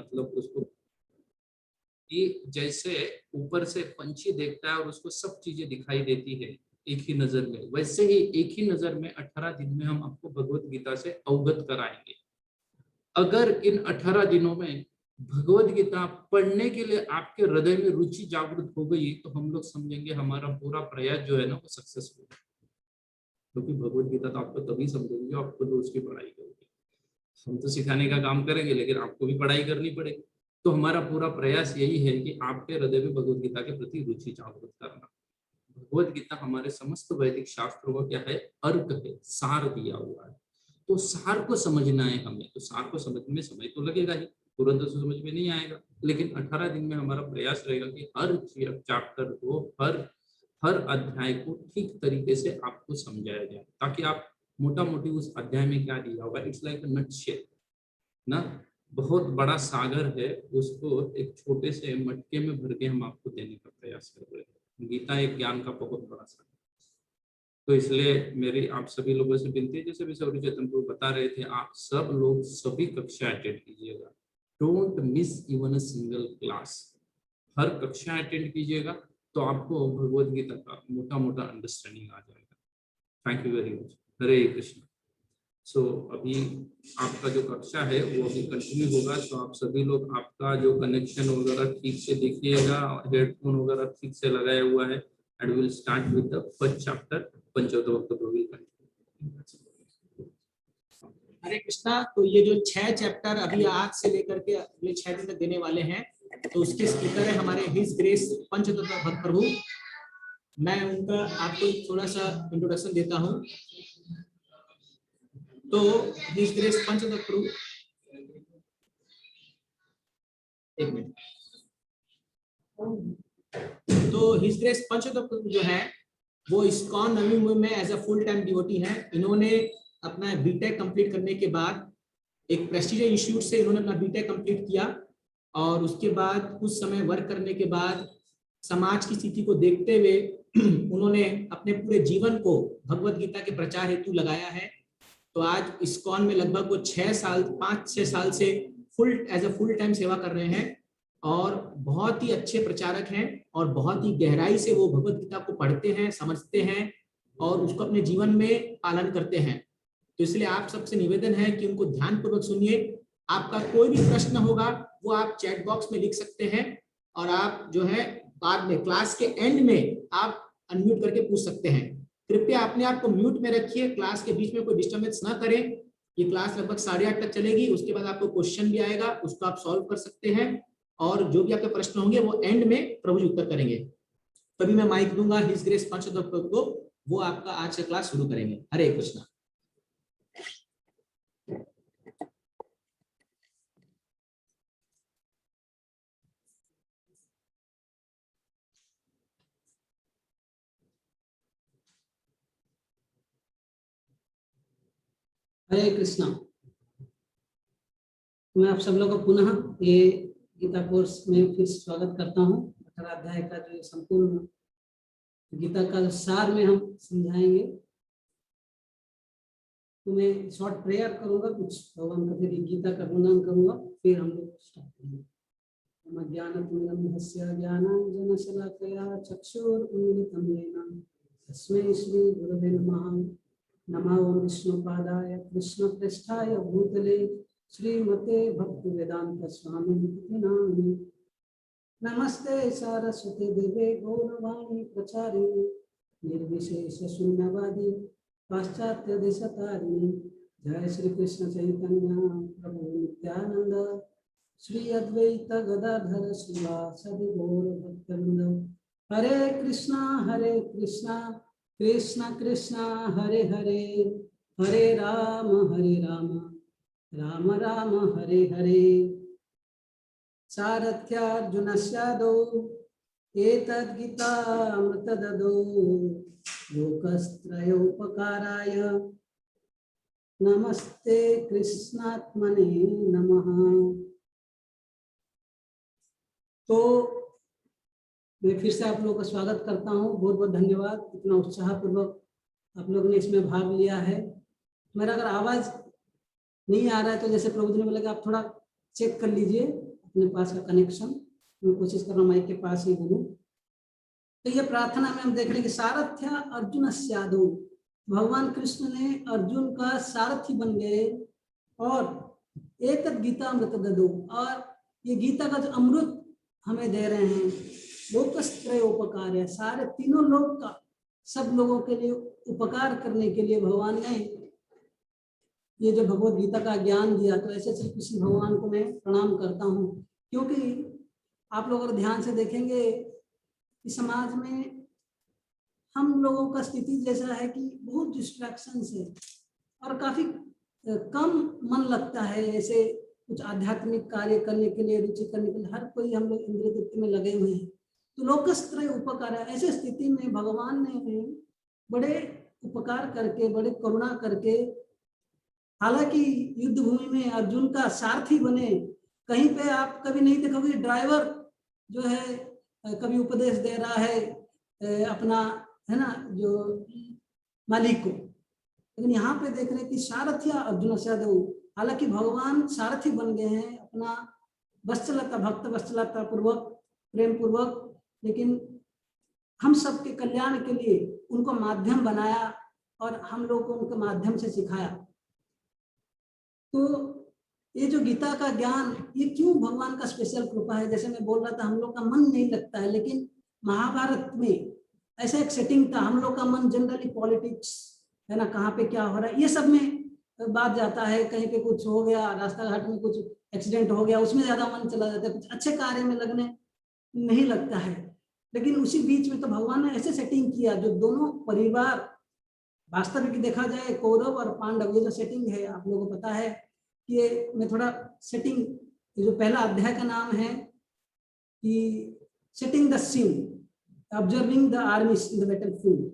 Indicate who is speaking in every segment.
Speaker 1: मतलब उसको कि जैसे ऊपर से पंछी देखता है और उसको सब चीजें दिखाई देती है एक ही नजर में, वैसे ही एक ही नजर में 18 दिन में हम आपको भगवत गीता से अवगत कराएंगे। अगर इन 18 दिनों में भगवत गीता पढ़ने के लिए आपके हृदय में रुचि जागृत हो गई तो हम लोग समझेंगे हमारा पूरा प्रयास जो है ना वो सक्सेसफुल है। क्योंकि भगवत गीता तो आपको तभी समझेंगे आप खुद उसकी पढ़ाई करोगे। हम तो सिखाने का काम करेंगे लेकिन आपको भी पढ़ाई करनी पड़ेगी। तो हमारा पूरा प्रयास यही है कि आपके हृदय में भगवत गीता के प्रति रुचि जागृत करना। भगवत गीता हमारे समस्त वैदिक शास्त्रों का क्या है, अर्क है, सार दिया हुआ है। तो सार को समझना है हमें, तो सार को समझने में समय तो लगेगा ही, तुरंत से समझ में नहीं आएगा, लेकिन 18 दिन में हमारा प्रयास रहेगा कि हर चैप्टर को, हर अध्याय को ठीक तरीके से आपको समझाया जाए, ताकि आप मोटा मोटी उस अध्याय में क्या दिया होगा, इट्स लाइक नटशेल ना, बहुत बड़ा सागर है, उसको एक छोटे से मटके में भर के हम आपको देने का प्रयास कर रहे हैं। गीता एक ज्ञान का बहुत बड़ा सागर। तो इसलिए मेरी आप सभी लोगों से विनती है, जैसे भी सौरी चेतन को बता रहे थे, आप सब लोग सभी कक्षा अटेंड कीजिएगा। Don't miss even a single class. हर कक्षा अटेंड कीजिएगा तो आपको भगवत गीता का मोटा मोटा अंडरस्टैंडिंग आ जाएगा। Thank you very much. Hare Krishna. So अभी आपका जो कक्षा है वो अभी कंटिन्यू होगा, तो आप सभी लोग आपका जो कनेक्शन वगैरह ठीक से देखिएगा, हेडफोन वगैरह ठीक से लगाया हुआ है, and will start with the first chapter पंचोदक विल कंटिन्यू।
Speaker 2: हरे कृष्णा। तो ये जो 6 चैप्टर अभी आज से लेकर के अगले 6 दिन तक देने वाले हैं, तो उसके स्पीकर है हमारे हिज ग्रेस पंचतत्व भक्त प्रभु। मैं उनका आपको थोड़ा सा इंट्रोडक्शन देता हूँ। तो हिज ग्रेस पंचतत्व प्रभु, एक मिनट। तो हिज ग्रेस पंचतत्व प्रभु जो है वो इस्कॉन नवी मुंबई में as a full time devotee है। इन्होंने अपना बीटेक कंप्लीट करने के बाद एक प्रेस्टीजियस इंस्टीट्यूट से इन्होंने अपना बीटेक कंप्लीट किया, और उसके बाद कुछ समय वर्क करने के बाद समाज की स्थिति को देखते हुए उन्होंने अपने पूरे जीवन को भगवत गीता के प्रचार हेतु लगाया है। तो आज इस्कॉन में लगभग वो 5-6 साल से एज अ फुल टाइम सेवा कर रहे हैं, और बहुत ही अच्छे प्रचारक हैं, और बहुत ही गहराई से वो भगवत गीता को पढ़ते हैं, समझते हैं, और उसको अपने जीवन में पालन करते हैं। तो इसलिए आप सबसे निवेदन है कि उनको ध्यान पूर्वक सुनिए। आपका कोई भी प्रश्न होगा वो आप चैट बॉक्स में लिख सकते हैं, और आप जो है बाद में क्लास के एंड में आप अनम्यूट करके पूछ सकते हैं। कृपया अपने आप को म्यूट में रखिए, क्लास के बीच में कोई डिस्टर्बेंस ना करें। ये क्लास लगभग 8:30 तक चलेगी, उसके बाद आपको क्वेश्चन भी आएगा, उसको आप सॉल्व कर सकते हैं, और जो भी आपके प्रश्न होंगे वो एंड में प्रभु जी उत्तर करेंगे। तभी मैं माइक दूंगा हिज ग्रेस पंचतत्व को, वो आपका आज से क्लास शुरू करेंगे। हरे कृष्णा।
Speaker 3: हरे कृष्णा। मैं आप सब लोगों को पुनः ये गीता कोर्स में फिर स्वागत करता हूँ। 18 अध्याय का जो संपूर्ण गीता का सार में हम समझाएंगे। तो मैं शॉर्ट प्रेयर करूंगा, कुछ भगवान का फिर गीता का गुणगान करूंगा, फिर हम लोग स्टार्ट करेंगे। ज्ञानांजनशलाकया चक्षुरुन्मीलितं येन तस्मै श्री गुरवे नमः। नमो विष्णुपादाय कृष्णप्रेष्ठाय भूतले श्रीमते भक्तिवेदांत स्वामी नामिने। नमस्ते सारस्वती देवे गौरवाणी प्रचारिणे निर्विशेष शून्यवादी पाश्चात्य देशतारिणे। जय श्री कृष्ण चैतन्य प्रभु नित्यानंद श्री अद्वैत गदाधर श्रीवासदि गौर भक्तवृंद। हरे कृष्णा कृष्णा कृष्णा हरे हरे, हरे राम राम राम हरे हरे। सारथ्यार्जुनस्यादौ एतद्गीतामृतददौ लोकस्त्रयोपकाराय नमस्ते कृष्णात्मने नमः। तो मैं फिर से आप लोगों का स्वागत करता हूँ। बहुत बहुत धन्यवाद, इतना उत्साह पूर्वक आप लोगों ने इसमें भाग लिया है। मेरा अगर आवाज नहीं आ रहा है तो जैसे प्रभु जी ने बोला कि आप थोड़ा चेक कर लीजिए अपने पास का कनेक्शन। मैं कोशिश कर रहा हूँ माइक के पास ही बोलूं। तो ये प्रार्थना में हम देख रहे हैं कि सारथ्य अर्जुन स्यादो, भगवान कृष्ण ने अर्जुन का सारथी बन गए और एक गीता अमृत ददो, और ये गीता का जो अमृत हमें दे रहे हैं, लोकस्त्रय उपकार है, सारे तीनों लोग का सब लोगों के लिए उपकार करने के लिए भगवान ने ये जो भगवत गीता का ज्ञान दिया। तो ऐसे श्री कृष्ण भगवान को मैं प्रणाम करता हूँ, क्योंकि आप लोग अगर ध्यान से देखेंगे कि समाज में हम लोगों का स्थिति जैसा है कि बहुत डिस्ट्रैक्शन है और काफी कम मन लगता है ऐसे कुछ आध्यात्मिक कार्य करने के लिए, रुचि करने के लिए। हर कोई हम लोग इंद्रिय तृप्ति में लगे हुए हैं। तो लोकस्त्रय उपकार है, ऐसे स्थिति में भगवान ने बड़े उपकार करके, बड़े करुणा करके, हालांकि युद्ध भूमि में अर्जुन का सारथी बने। कहीं पे आप कभी नहीं देखोगे ड्राइवर जो है कभी उपदेश दे रहा है अपना, है ना, जो मालिक को, लेकिन यहाँ पे देख रहे हैं कि सारथ्य अर्जुन स्यादो, हालांकि भगवान सारथी बन गए हैं अपना वत्सलता, भक्त वत्सलता पूर्वक, प्रेम पूर्वक, लेकिन हम सबके कल्याण के लिए उनको माध्यम बनाया और हम लोग को उनके माध्यम से सिखाया। तो ये जो गीता का ज्ञान, ये क्यों भगवान का स्पेशल कृपा है। जैसे मैं बोल रहा था, हम लोग का मन नहीं लगता है, लेकिन महाभारत में ऐसा एक सेटिंग था। हम लोग का मन जनरली पॉलिटिक्स, है ना, कहाँ पे क्या हो रहा है, ये सब में बात जाता है। कहीं पे कुछ हो गया, रास्ता घाट में कुछ एक्सीडेंट हो गया, उसमें ज्यादा मन चला जाता है, कुछ अच्छे कार्य में लगने नहीं लगता है। लेकिन उसी बीच में तो भगवान ने ऐसे सेटिंग किया जो दोनों परिवार, वास्तविक देखा जाए कौरव और पांडव, ये जो सेटिंग है आप लोगों को पता है कि मैं थोड़ा सेटिंग, जो पहला अध्याय का नाम है कि setting the scene, observing the armies in the battlefield,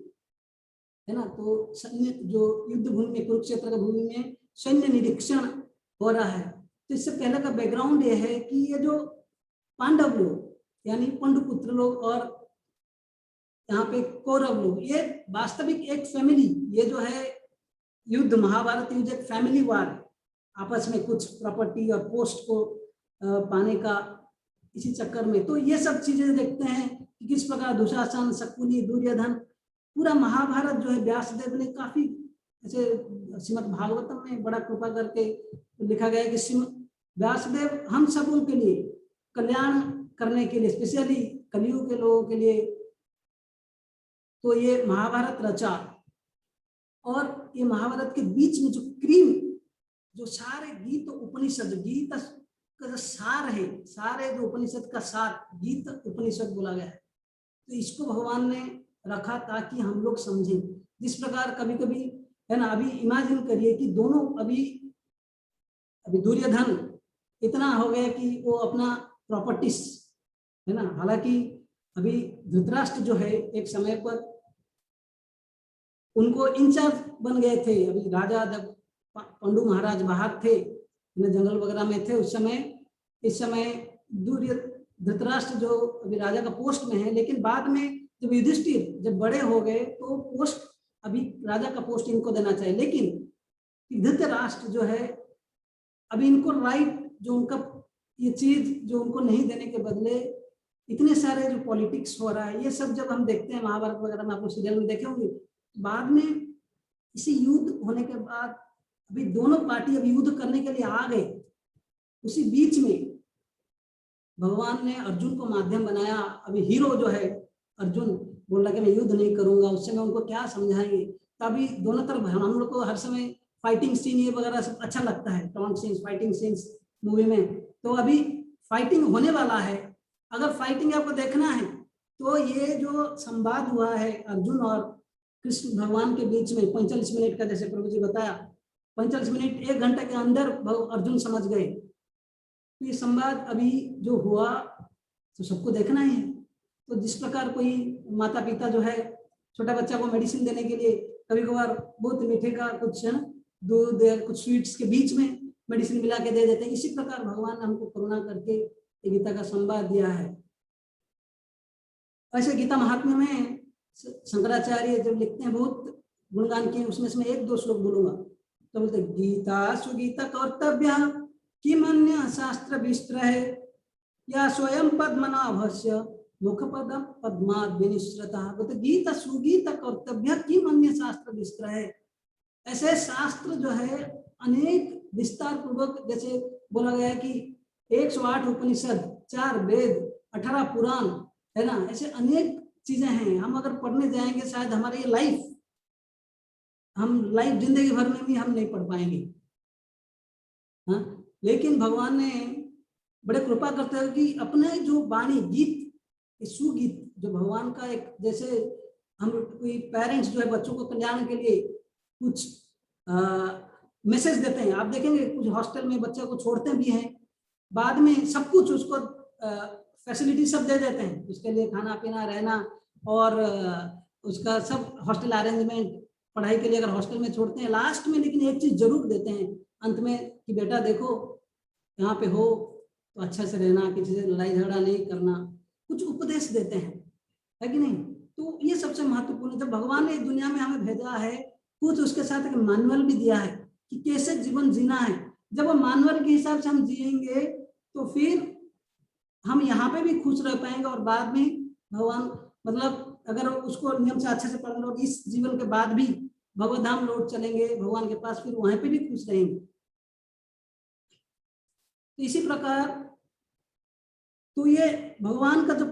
Speaker 3: है ना। तो सैन्य जो युद्ध भूमि में, कुरुक्षेत्र का भूमि में सैन्य निरीक्षण हो रहा है। तो इससे पहले का बैकग्राउंड ये है कि ये जो पांडव लोग यानी पंडुपुत्र लोग और यहाँ पे कौरव लोग, ये वास्तविक एक फैमिली, ये जो है युद्ध, महाभारत युद्ध एक फैमिली वार है। आपस में कुछ प्रॉपर्टी और पोस्ट को पाने का इसी चक्कर में। तो ये सब चीजें देखते हैं कि किस प्रकार दुशासन, शकुनी, दुर्योधन, पूरा महाभारत जो है व्यासदेव ने काफी ऐसे श्रीमद् भागवतम में बड़ा कृपा करके लिखा गया है कि व्यासदेव हम सबों के लिए कल्याण करने के लिए, स्पेशली कलियुग के लोगों के लिए, तो ये महाभारत रचा। और ये महाभारत के बीच में जो क्रीम, जो सारे गीत उपनिषद, गीत का जो सार है, सारे जो उपनिषद का सार गीत उपनिषद बोला गया है, तो इसको भगवान ने रखा ताकि हम लोग समझें। जिस प्रकार कभी कभी, है ना, अभी इमेजिन करिए कि दोनों अभी दुर्योधन इतना हो गया कि वो अपना प्रॉपर्टीज, है ना, हालांकि अभी धृतराष्ट्र जो है एक समय पर उनको इंचार्ज बन गए थे। अभी राजा जब पांडु महाराज बाहर थे, जंगल वगैरह में थे उस समय, इस समय धृतराष्ट्र जो अभी राजा का पोस्ट में है, लेकिन बाद में जब युधिष्ठिर जब बड़े हो गए तो पोस्ट, अभी राजा का पोस्ट इनको देना चाहिए, लेकिन धृतराष्ट्र जो है अभी इनको राइट, जो उनका ये चीज जो उनको नहीं देने के बदले इतने सारे जो पॉलिटिक्स हो रहा है, ये सब जब हम देखते हैं महाभारत वगैरह में, आप लोग सीरियल में देखे होंगे, बाद में इसी युद्ध होने के बाद अभी दोनों पार्टी अभी युद्ध करने के लिए आ गए। उसी बीच में भगवान ने अर्जुन को माध्यम बनाया। अभी हीरो जो है अर्जुन बोल रहा कि मैं युद्ध नहीं करूंगा, उससे मैं उनको क्या समझाएंगे। तभी दोनों तरफ हम लोग को हर समय फाइटिंग सीन ये वगैरह सब अच्छा लगता है, taunt scenes, fighting scenes movie में। तो अभी फाइटिंग होने वाला है। अगर फाइटिंग आपको देखना है तो ये जो संवाद हुआ है अर्जुन और कृष्ण भगवान के बीच में 45 मिनट का, जैसे प्रभु जी बताया 45 मिनट 1 घंटे के अंदर अर्जुन समझ गए। तो ये संवाद अभी जो हुआ तो सबको देखना ही है। तो जिस प्रकार कोई माता पिता जो है छोटा बच्चा को मेडिसिन देने के लिए कभी कभार बहुत मीठे का कुछ दूध, कुछ स्वीट्स के बीच में मेडिसिन मिला के दे देते हैं, इसी प्रकार भगवान ने हमको करुणा करके गीता का संवाद दिया है। ऐसे गीता महात्म्य में शंकराचार्य जब लिखते हैं बहुत गुणगान किए, उसमें से मैं 1-2 श्लोक बोलूंगा। तो बोलते गीता सुगीता कर्तव्य किमन्य शास्त्र विस्त्रह या स्वयं पद्मनाभस्य मुखपदम पद्माद विनिश्रतः। तो गीत सुगीत कर्तव्य किमन्य शास्त्र विस्त्रह, ऐसे शास्त्र जो है अनेक विस्तार पूर्वक, जैसे बोला गया है कि 108 उपनिषद, 4 वेद, 18 पुराण, है ना, ऐसे अनेक चीजें हैं। हम अगर पढ़ने जाएंगे शायद हमारी हम लाइफ जिंदगी भर में भी हम नहीं पढ़ पाएंगे। हाँ, लेकिन भगवान ने बड़े कृपा करते हैं कि अपने जो वाणी गीत, सुगीत, जो भगवान का एक, जैसे हम कोई पेरेंट्स जो है बच्चों को कल्याण के लिए कुछ मैसेज देते हैं। आप देखेंगे कुछ हॉस्टल में बच्चे को छोड़ते भी हैं, बाद में सब कुछ उसको फैसिलिटी सब दे देते हैं, उसके लिए खाना पीना रहना और उसका सब हॉस्टल अरेंजमेंट, पढ़ाई के लिए अगर हॉस्टल में छोड़ते हैं, लास्ट में लेकिन एक चीज जरूर देते हैं अंत में कि बेटा देखो यहाँ पे हो तो अच्छा से रहना, किसी से लड़ाई झगड़ा नहीं करना, कुछ उपदेश देते हैं, है कि नहीं। तो ये सबसे महत्वपूर्ण है। जब भगवान ने दुनिया में हमें भेजा है, कुछ उसके साथ एक मैनुअल भी दिया है कि कैसे जीवन जीना है। जब वो मैनुअल के हिसाब से हम जिएंगे तो फिर हम यहाँ पे भी खुश रह पाएंगे और बाद में भगवान, मतलब अगर उसको नियम से अच्छे से पढ़ लो, इस जीवन के बाद भी भगवत धाम लौट चलेंगे भगवान के पास, फिर वहां पे भी खुश रहेंगे। तो इसी प्रकार तो ये भगवान का जो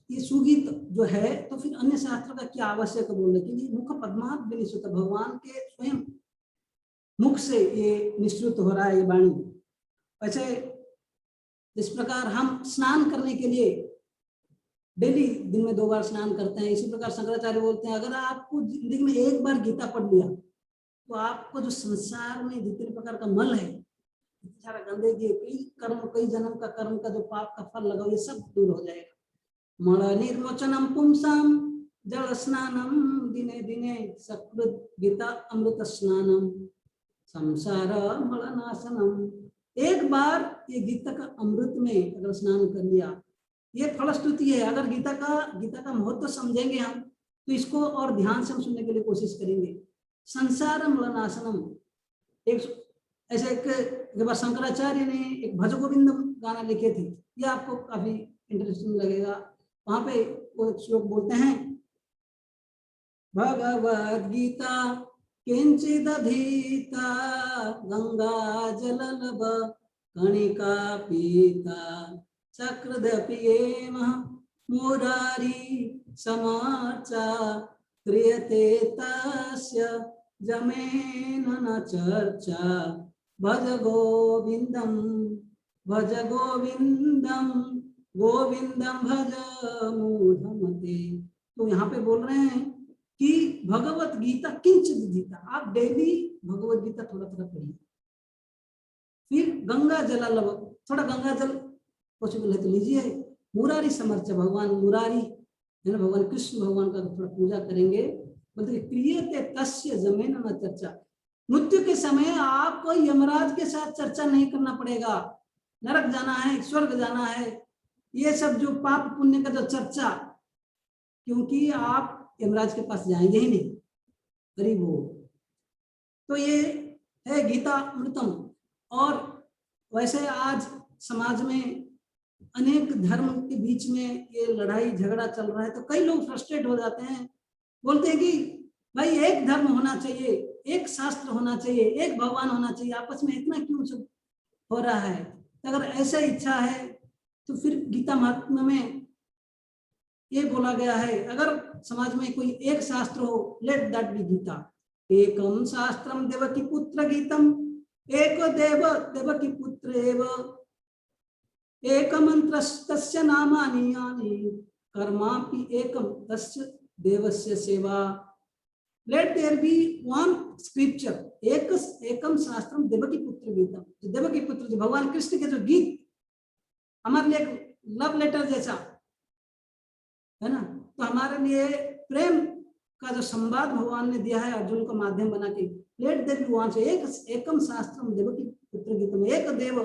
Speaker 3: ये सुगीत जो है, तो फिर अन्य शास्त्र का क्या आवश्यक बोलने के लिए, मुख पद्मात विनिश्रुत, भगवान के स्वयं मुख से ये निश्चित हो रहा है ये वाणी। वैसे जिस प्रकार हम स्नान करने के लिए डेली दिन में 2 बार स्नान करते हैं, इसी प्रकार शंकराचार्य बोलते हैं अगर आपको जिंदगी में एक बार गीता पढ़ लिया तो आपको जो संसार में जितने प्रकार का मल है, सारा गंदगी, कई कर्म, कई जन्म का कर्म का जो पाप का फल लगा, ये सब दूर हो जाएगा। मल निर्मोचनम पुंसाम जल स्नानम दिने दिने सकृत गीता अमृत स्नानम संसार मल नाशनम। एक बार ये गीता का अमृत में अगर स्नान कर लिया, ये फलश्रुति है। अगर गीता का महत्व समझेंगे हम तो इसको और ध्यान से हम सुनने के लिए कोशिश करेंगे। संसार मल नाशनम, एक ऐसे एक बार शंकराचार्य ने एक भज गोविंदम गाना लिखे थे, ये आपको काफी इंटरेस्टिंग लगेगा। वहां पे वो श्लोक बोलते हैं, भगवद गीता किंचिदधीता गंगा जललब कणिका पीता चक्रदपियेम मुरारी समाचा क्रियते तस्य जमेन न चर्चा भज गोविंदम गोविंदम भज मूढ़मते। तो यहाँ पे बोल रहे हैं कि भगवत गीता किंचित गीता, आप डेली भगवत गीता थोड़ा थोड़ा पढ़िए। फिर गंगा जल लब, थोड़ा गंगा जल पॉसिबल है तो लीजिए। मुरारी समर्च, भगवान मुरारी है ना, भगवान कृष्ण भगवान का थोड़ा पूजा करेंगे। मतलब क्रियते तस्य जमेन न चर्चा, मृत्यु के समय आपको यमराज के साथ चर्चा नहीं करना पड़ेगा। नरक जाना है, स्वर्ग जाना है, ये सब जो पाप पुण्य का जो चर्चा, क्योंकि आप यमराज के पास जाएंगे ही नहीं, गरीब हो। तो ये है गीता अमृतम। और वैसे आज समाज में अनेक धर्म के बीच में ये लड़ाई झगड़ा चल रहा है, तो कई लोग फ्रस्ट्रेट हो जाते हैं, बोलते हैं कि भाई एक धर्म होना चाहिए, एक शास्त्र होना चाहिए, एक भगवान होना चाहिए, आपस में इतना क्यों सब हो रहा है। तो अगर ऐसा इच्छा है तो फिर गीता महात्म्य में ये बोला गया है, अगर समाज में कोई एक शास्त्र हो, लेट दैट बी गीता। एकम शास्त्रम देवकी पुत्र गीतम, एक देव देवकी पुत्र एव, एक मंत्र तस्य नामानि यानि, कर्मापि एकम तस्य देवस्य सेवा। Let there be one scripture, एकम शास्त्रम देवकी पुत्र गीतम। जो देवकी पुत्र, जो भगवान कृष्ण के जो गीत हमारे लिए लव लेटर जैसा है ना, तो हमारे लिए प्रेम का जो संवाद भगवान ने दिया है अर्जुन को माध्यम बना के, लेट देयर बी वन, एकम शास्त्रम देवकी पुत्र गीतम, एक देव,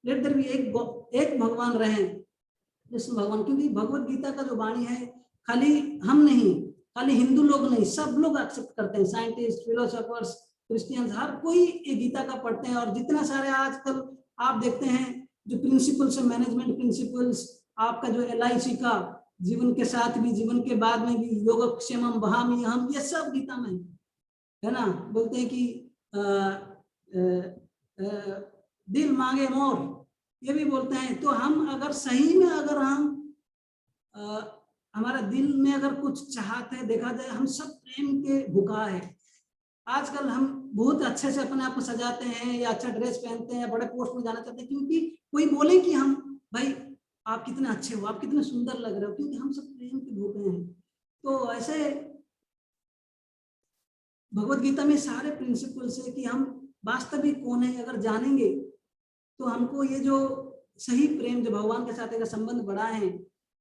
Speaker 3: लेट देयर बी एक भगवान रहे कृष्ण भगवान। क्योंकि भगवत गीता का जो वाणी है, खाली हम नहीं, खाली हिंदू लोग नहीं, सब लोग एक्सेप्ट करते हैं, साइंटिस्ट, फिलोसोफर्स, क्रिश्चियंस, हर कोई ये गीता का पढ़ते हैं। और जितना सारे आजकल आप देखते हैं जो प्रिंसिपल्स है, मैनेजमेंट प्रिंसिपल्स, आपका जो LIC का जीवन के साथ भी जीवन के बाद में भी योगक्षेमम वहामि हम, ये सब गीता में है ना। बोलते हैं कि दिल मांगे मोर, ये भी बोलते हैं। तो हम अगर सही में अगर हम हमारा दिल में अगर कुछ चाहते हैं, देखा जाए हम सब प्रेम के भूखा है। आजकल हम बहुत अच्छे से अपने आप को सजाते हैं या अच्छा ड्रेस पहनते हैं या बड़े पोस्ट में जाना चाहते हैं, क्योंकि कोई बोले कि हम भाई आप कितने अच्छे हो, आप कितने सुंदर लग रहे हो, क्योंकि हम सब प्रेम के भूखे हैं। तो ऐसे भगवत गीता में सारे प्रिंसिपल्स है कि हम वास्तविक कौन है अगर जानेंगे तो हमको ये जो सही प्रेम जो भगवान के साथ एक संबंध बढ़ा है,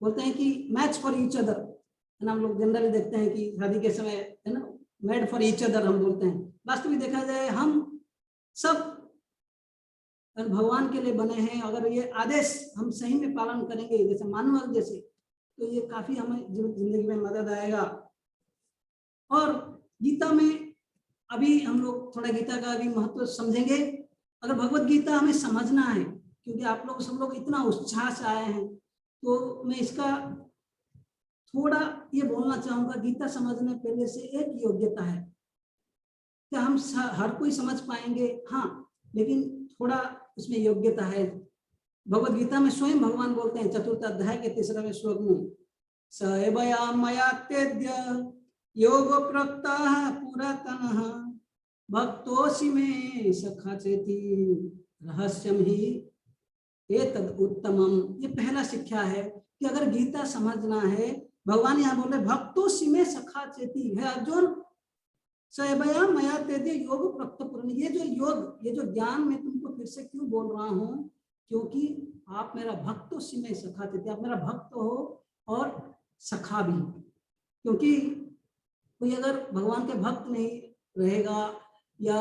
Speaker 3: बोलते हैं कि मैच फॉर ईच अदर है ना। हम लोग जनरली देखते हैं कि शादी के समय है ना, मेड फॉर ईच अदर हम बोलते हैं। वास्तविक देखा जाए हम सब भगवान के लिए बने हैं। अगर ये आदेश हम सही में पालन करेंगे जैसे मानव जैसे, तो ये काफी हमें जिंदगी में मदद आएगा। और गीता में अभी हम लोग थोड़ा गीता का भी महत्व समझेंगे। अगर भगवत गीता हमें समझना है, क्योंकि आप लोग सब लोग इतना उत्साह से आए हैं, तो मैं इसका थोड़ा ये बोलना चाहूंगा। गीता समझने पहले से एक योग्यता है, क्या हम हर कोई समझ पाएंगे? हाँ, लेकिन थोड़ा उसमें योग्यता है। भगवत गीता में स्वयं भगवान बोलते हैं 4th अध्याय के 3वें श्लोक में, सएवया मया तेद्य योग प्रोक्तः पुरातनः भक्तोऽसि मे सखा चेति रहस्यम ही एतद् उत्तमम्। ये पहला शिक्षा है कि अगर गीता समझना है, भगवान यहाँ बोले भक्तोऽसि मे सखा चेति है अर्जुन, सएवया मया तेद्य योग प्रोक्त पूर्ण। ये जो योग, ये जो ज्ञान मैं तुमको फिर से क्यों बोल रहा हूँ, क्योंकि आप मेरा भक्तोऽसि मे सखा चेति, आप मेरा भक्त हो और सखा भी। क्योंकि कोई अगर भगवान के भक्त नहीं रहेगा या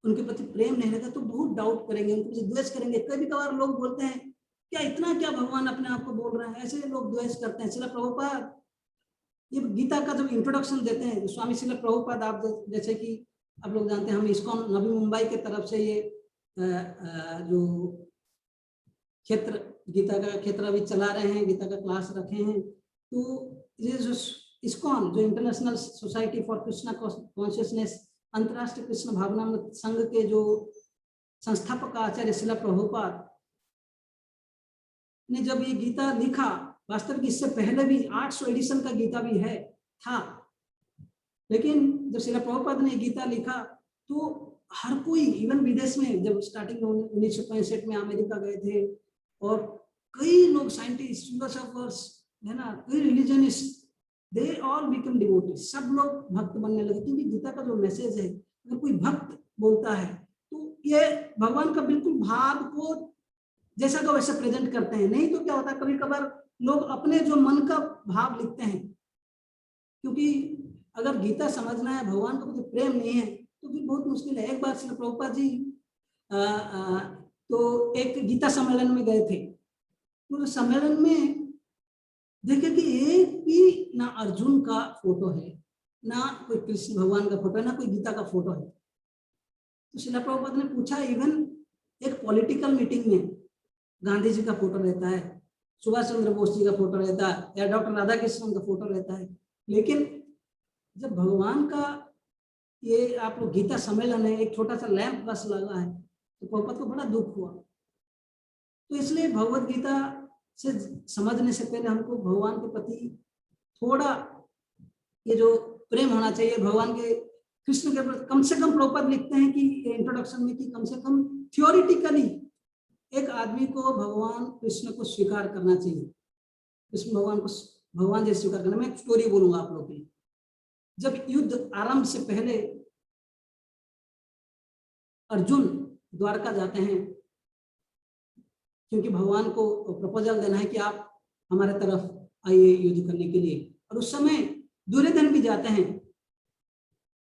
Speaker 3: उनके प्रति प्रेम नहीं रहेगा तो बहुत डाउट करेंगे, उनके प्रति द्वेष करेंगे। कभी कभार लोग बोलते हैं क्या इतना क्या भगवान अपने आप को बोल रहे हैं, ऐसे लोग द्वेष करते हैं। श्रील प्रभुपाद ये गीता का जब इंट्रोडक्शन देते हैं, स्वामी श्रील प्रभुपाद, आप जैसे कि आप लोग जानते हैं हम इस्कॉन नवी मुंबई के तरफ से ये जो क्षेत्र गीता का क्षेत्र अभी चला रहे हैं, गीता का क्लास रखे हैं। तो ये जो इस्कॉन जो international society for Krishna consciousness, अंतरराष्ट्रीय कृष्ण भावनामृत संघ के जो संस्थापक आचार्य श्रील प्रभुपाद ने जब ये गीता लिखा, वास्तविक इससे पहले भी 800 एडिशन का गीता भी है था, लेकिन जब श्रील प्रभुपाद ने गीता लिखा तो हर कोई, इवन विदेश में जब स्टार्टिंग में 1965 में अमेरिका गए थे और कई लोग साइंटिस्ट, फिलोसोफर्स है ना, कई रिलीजनिस्ट, दे ऑल बिकम डिवोटी, सब लोग भक्त बनने लगे। क्योंकि गीता का जो मैसेज है, अगर कोई भक्त बोलता है तो ये भगवान का बिल्कुल भाव को जैसा का वैसा प्रेजेंट करते हैं। नहीं तो क्या होता है, कभी कभार लोग अपने जो मन का भाव लिखते हैं। क्योंकि अगर गीता समझना है, भगवान का कोई प्रेम नहीं है तो फिर बहुत मुश्किल है। एक बार श्री प्रभुपाद जी तो एक गीता सम्मेलन में गए थे, तो सम्मेलन में देखे कि एक भी ना अर्जुन का फोटो है, ना कोई कृष्ण भगवान का फोटो है, ना कोई गीता का फोटो है। तो श्रील प्रभुपाद ने पूछा, इवन एक पॉलिटिकल मीटिंग में गांधी जी का फोटो रहता है, सुभाष चंद्र बोस जी का फोटो रहता है, या डॉक्टर राधा कृष्णन का फोटो रहता है, लेकिन जब भगवान का ये आप लोग गीता सम्मेलन है, एक छोटा सा लैंप बस लगा है, तो प्रभुपाद को बड़ा दुख हुआ। तो इसलिए भगवत गीता से समझने से पहले हमको भगवान के प्रति थोड़ा ये जो प्रेम होना चाहिए, भगवान के कृष्ण के प्रति। कम से कम प्रभुपाद लिखते हैं कि इंट्रोडक्शन में कि कम से कम थियोरिटिकली एक आदमी को भगवान कृष्ण को स्वीकार करना चाहिए, कृष्ण भगवान को भगवान जैसे स्वीकार करना। मैं एक स्टोरी बोलूंगा आप लोगों की। जब युद्ध आरंभ से पहले अर्जुन द्वारका जाते हैं, क्योंकि भगवान को प्रपोजल देना है कि आप हमारे तरफ आइए युद्ध करने के लिए, और उस समय दुर्योधन भी जाते हैं।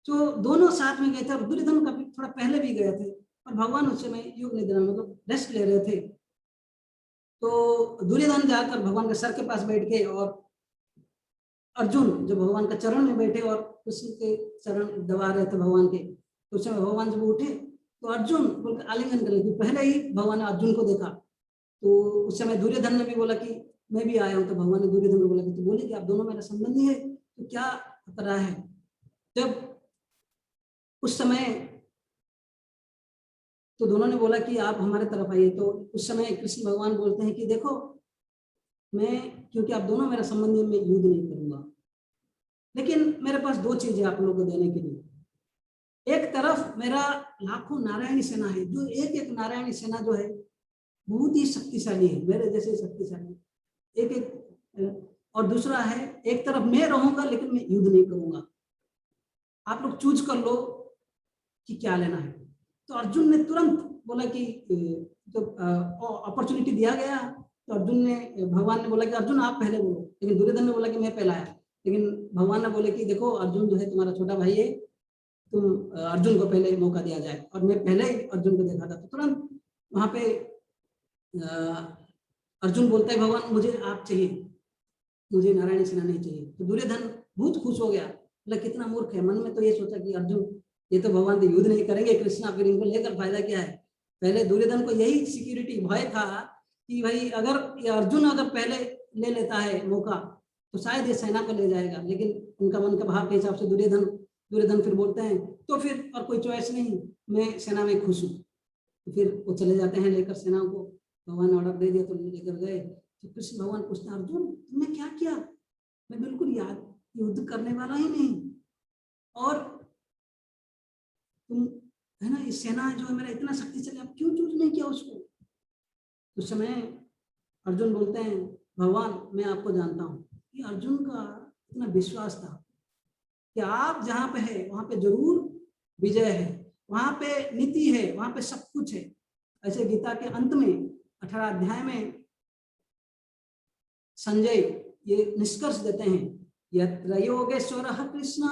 Speaker 3: तो दोनों साथ में गए थे, और दुर्योधन कभी थोड़ा पहले भी गए थे, और भगवान उस समय योग निद्रा मतलब रेस्ट ले रहे थे। तो दुर्योधन जाकर भगवान के सर के पास बैठ गए, और अर्जुन जब भगवान के चरण में बैठे और कृष्ण के चरण दबा रहे थे भगवान के, तो उस समय भगवान जब उठे तो अर्जुन बोल के आलिंगन कर लेते, पहले ही भगवान ने अर्जुन को देखा। तो उस समय दुर्योधन ने भी बोला कि मैं भी आया हूँ, तो भगवान ने दुर्योधन को बोला कि तो बोले कि आप दोनों मेरा संबंधी है, तो क्या करा है। जब उस समय तो दोनों ने बोला कि आप हमारे तरफ आइए, तो उस समय कृष्ण भगवान बोलते हैं कि देखो मैं, क्योंकि आप दोनों मेरा संबंधी, मैं युद्ध नहीं करूंगा, लेकिन मेरे पास दो चीजें आप लोगों को देने के लिए। एक तरफ मेरा लाखों नारायणी सेना है, जो एक एक नारायणी सेना जो है बहुत ही शक्तिशाली है, मेरे जैसे शक्तिशाली एक एक। और दूसरा है, एक तरफ मैं रहूंगा लेकिन मैं युद्ध नहीं करूंगा, आप लोग चूज कर लो कि क्या लेना है। तो अर्जुन ने तुरंत बोला कि जब अपॉर्चुनिटी दिया गया तो अर्जुन ने, भगवान ने बोला कि अर्जुन आप पहले बोलो, लेकिन दुर्योधन ने बोला कि मैं पहला आया। लेकिन भगवान ने बोले कि देखो अर्जुन जो है तुम्हारा छोटा भाई है, तुम अर्जुन को पहले मौका दिया जाए, और मैं पहले ही अर्जुन को देखा था। तो तुरंत वहां पे अर्जुन बोलता है भगवान मुझे आप चाहिए, मुझे नारायणी सेना नहीं चाहिए। तो दुर्योधन बहुत खुश हो गया, बोला कितना मूर्ख है, मन में तो ये सोचा कि अर्जुन ये तो भगवान से युद्ध नहीं करेंगे कृष्णा, फिर इनको लेकर फायदा क्या है। पहले दुर्योधन को यही सिक्योरिटी भय था कि भाई अगर ये अर्जुन अगर पहले ले लेता है मौका तो शायद ये सेना को ले जाएगा, लेकिन उनका मन का भाव के हिसाब से दुर्योधन फिर बोलते हैं तो फिर और कोई चॉइस नहीं, मैं सेना में खुश हूँ। तो फिर वो चले जाते हैं लेकर सेनाओं को, भगवान ने ऑर्डर दे दिया तो लेकर गए। तो कृष्ण भगवान पूछते हैं अर्जुन तुमने क्या किया, मैं बिल्कुल युद्ध करने वाला ही नहीं, और तुम है ना, इस सेना जो है मेरा इतना शक्तिशाली, आप क्यों चूज नहीं किया उसको। उस समय अर्जुन बोलते हैं भगवान मैं आपको जानता हूँ कि अर्जुन का इतना विश्वास था कि आप जहाँ पे है वहां पे जरूर विजय है, वहां पे नीति है, वहां पे सब कुछ है। ऐसे गीता के अंत में 18 अध्याय में संजय ये निष्कर्ष देते हैं, यत्र योगेश्वरः कृष्ण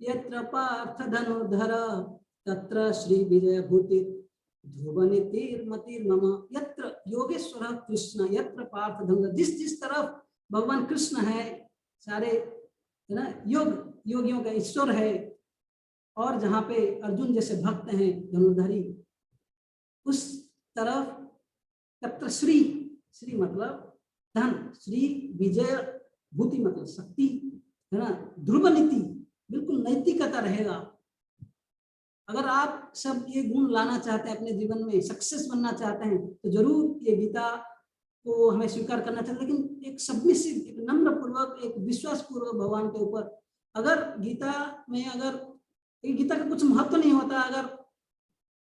Speaker 3: यत्र पार्थ धनुर्धर तत्र श्री विजय भूति ध्रुवनीतिर्मतिर्मम। यत्र योगेश्वरः कृष्ण यत्र पार्थ धनुर्धर, जिस जिस तरफ भगवान कृष्ण है, सारे है ना योगियों का ईश्वर है, और जहाँ पे अर्जुन जैसे भक्त हैं धनुर्धरी, उस तरफ तत्र श्री मतलब धन, श्री विजय भूति मतलब शक्ति, है ना, ध्रुव नीति बिल्कुल नैतिकता रहेगा। अगर आप सब ये गुण लाना चाहते हैं अपने जीवन में, सक्सेस बनना चाहते हैं, तो जरूर ये गीता को हमें स्वीकार करना चाहिए, लेकिन एक सबमिसिव, एक नम्र पूर्वक, एक विश्वास पूर्वक भगवान के ऊपर। अगर गीता में अगर गीता का कुछ महत्व नहीं होता अगर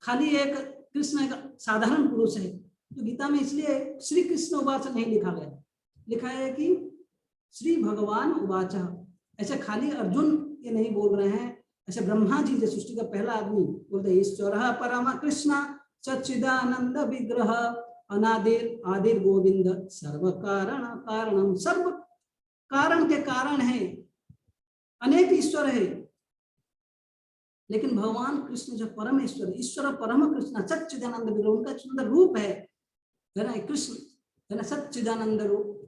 Speaker 3: खाली एक कृष्ण एक साधारण पुरुष है, तो गीता में इसलिए श्री कृष्ण उवाच नहीं लिखा गया, लिखा है कि श्री भगवान उवाच। ऐसे खाली अर्जुन ये नहीं बोल रहे हैं, ऐसे ब्रह्मा जी जो सृष्टि का पहला आदमी बोलते हैं ईश्वर परम कृष्ण सच्चिदानंद विग्रह अनादिर आदिर गोविंद सर्व कारण कारणम, सर्व कारण के कारण है, अनेक ईश्वर है, लेकिन भगवान कृष्ण जो परमेश्वर है, ईश्वर परम कृष्ण सच्चिदानंद विग्रह, उनका सुंदर रूप है ना, कृष्ण है ना, सच्चिदानंद रूप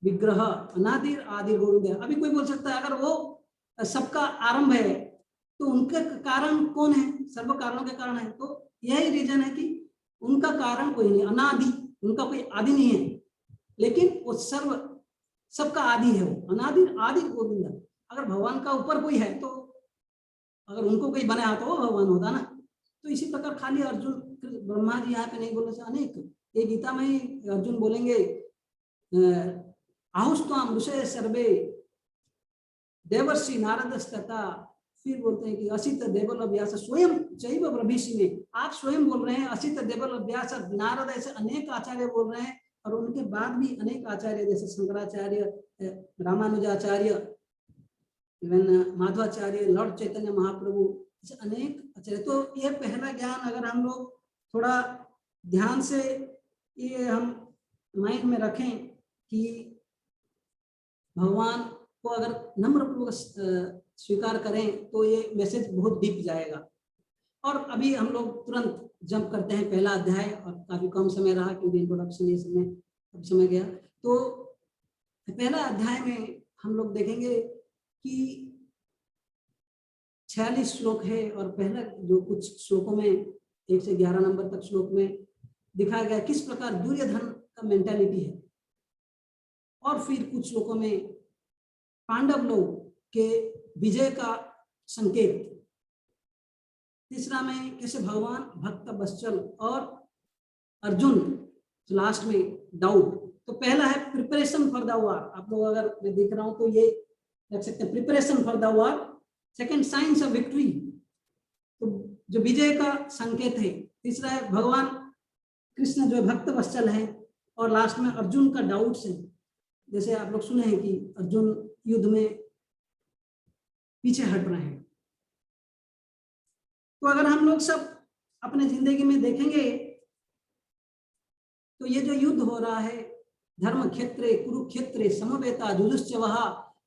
Speaker 3: विग्रह अनादिर आदिर गोविंद। अभी कोई बोल सकता है अगर वो सबका आरंभ है तो उनका कारण कौन है, सर्व कारणों के कारण है, तो यही रीजन है कि उनका कारण कोई नहीं, अनादि, उनका कोई आदि नहीं है, लेकिन वो सर्व सबका आदि है, वो अनादिर आदिर गोविंद। अगर भगवान का ऊपर कोई है तो अगर उनको कोई बनाया तो वो भगवान होता ना। तो इसी प्रकार खाली अर्जुन ब्रह्मा जी यहाँ पे नहीं बोले, अनेक ये गीता में ही अर्जुन बोलेंगे आहुस्त्वाम ऋषय सर्वे देवर्षि नारदस्तथा, फिर बोलते हैं कि असित देवल व्यास स्वयं चैव ब्रभीषि में, आप स्वयं बोल रहे हैं, असित देवल व्यास नारद, ऐसे अनेक आचार्य बोल रहे हैं, और उनके बाद भी अनेक आचार्य जैसे शंकराचार्य, रामानुजाचार्य, इवन माधवाचार्य, लॉर्ड चैतन्य महाप्रभु, ऐसे अनेक आचार्य। तो ये पहला ज्ञान अगर हम लोग थोड़ा ध्यान से ये हम माइंड में रखें कि भगवान को अगर नम्र पूर्वक स्वीकार करें तो ये मैसेज बहुत डीप जाएगा। और अभी हम लोग तुरंत जंप करते हैं पहला अध्याय, और काफी कम समय रहा क्योंकि इंट्रोडक्शन ये समय गया। तो पहला अध्याय में हम लोग देखेंगे कि 46 श्लोक है, और पहला जो कुछ श्लोकों में 1 से 11 नंबर तक श्लोक में दिखाया गया किस प्रकार दुर्योधन का मेंटालिटी है। और फिर कुछ श्लोकों में पांडव लोग के विजय का संकेत। तीसरा में कैसे भगवान भक्त वत्सल और अर्जुन लास्ट में डाउट। तो पहला है प्रिपरेशन फॉर द वॉर, आप लोग अगर मैं देख रहा हूं तो ये रख सकते हैं preparation for the war. Second science of victory, तो जो विजय का संकेत है। तीसरा है भगवान कृष्ण जो भक्त वत्सल है। और लास्ट में अर्जुन का डाउट्स है, जैसे आप लोग सुने हैं कि अर्जुन युद्ध में पीछे हट रहे हैं। तो अगर हम लोग सब अपने जिंदगी में देखेंगे तो ये जो युद्ध हो रहा है धर्म क्षेत्रे कुरुक्षेत्रे समवेता जुजुश्चवः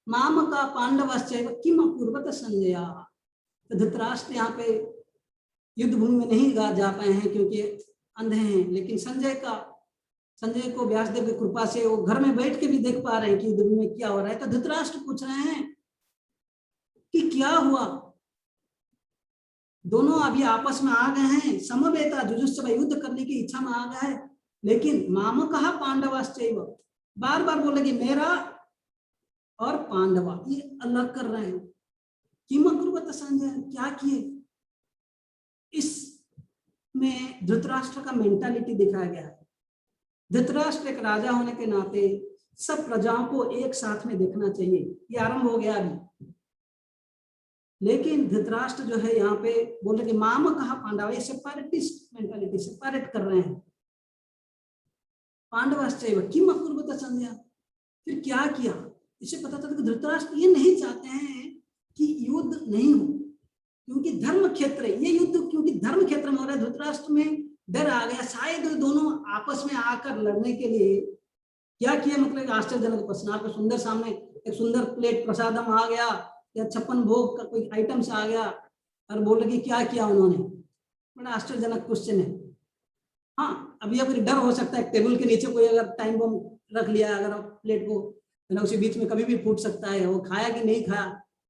Speaker 3: मामका पांडवश्चैव किम अपूर्वत संजया। तो धृतराष्ट्र यहाँ पे युद्ध भूमि में नहीं जा पाए हैं क्योंकि अंधे हैं, लेकिन संजय को व्यासदेव की कृपा से वो घर में बैठ के भी देख पा रहे हैं कि युद्ध भूमि में क्या हो रहा है। तो धृतराष्ट्र पूछ रहे हैं कि क्या हुआ, दोनों अभी आपस में आ गए हैं, समवेता जुजुश्चवः युद्ध करने की इच्छा में आ गए हैं, लेकिन मामकः पांडवाश्चैव बार बार बोले कि मेरा और पांडवा ये अलग कर रहे हैं। किम अकुर्वत संजय, क्या किए। इसमें धृतराष्ट्र का मेंटालिटी दिखाया गया है। धृतराष्ट्र एक राजा होने के नाते सब प्रजाओं को एक साथ में देखना चाहिए, ये आरंभ हो गया अभी। लेकिन धृतराष्ट्र जो है यहाँ पे बोले कि मामकः पांडवा, ये सेपरेटिस्ट मेंटालिटी, सेपरेट कर रहे हैं। पांडवाश्चैव किम अकुर्वत संजय, फिर क्या किया। इससे पता चलता कि धृतराष्ट्र ये नहीं चाहते हैं कि युद्ध नहीं हो, क्योंकि धर्म क्षेत्र ये युद्ध क्योंकि धर्म क्षेत्र में हो रहा है। धृतराष्ट्र में डर आ गया, शायद दोनों आपस में आकर लड़ने के लिए क्या किया, मतलब आश्चर्यजनक प्रश्न। आपके सुंदर सामने एक सुंदर प्लेट प्रसादम आ गया या 56 भोग का कोई आइटम्स आ गया और बोल रहे कि क्या किया उन्होंने, बड़ा आश्चर्यजनक क्वेश्चन है। हाँ, अभी अगर डर हो सकता है टेबल के नीचे कोई अगर टाइम बम रख लिया अगर प्लेट को, ना उसी बीच में कभी भी फूट सकता है, वो खाया कि नहीं खाया,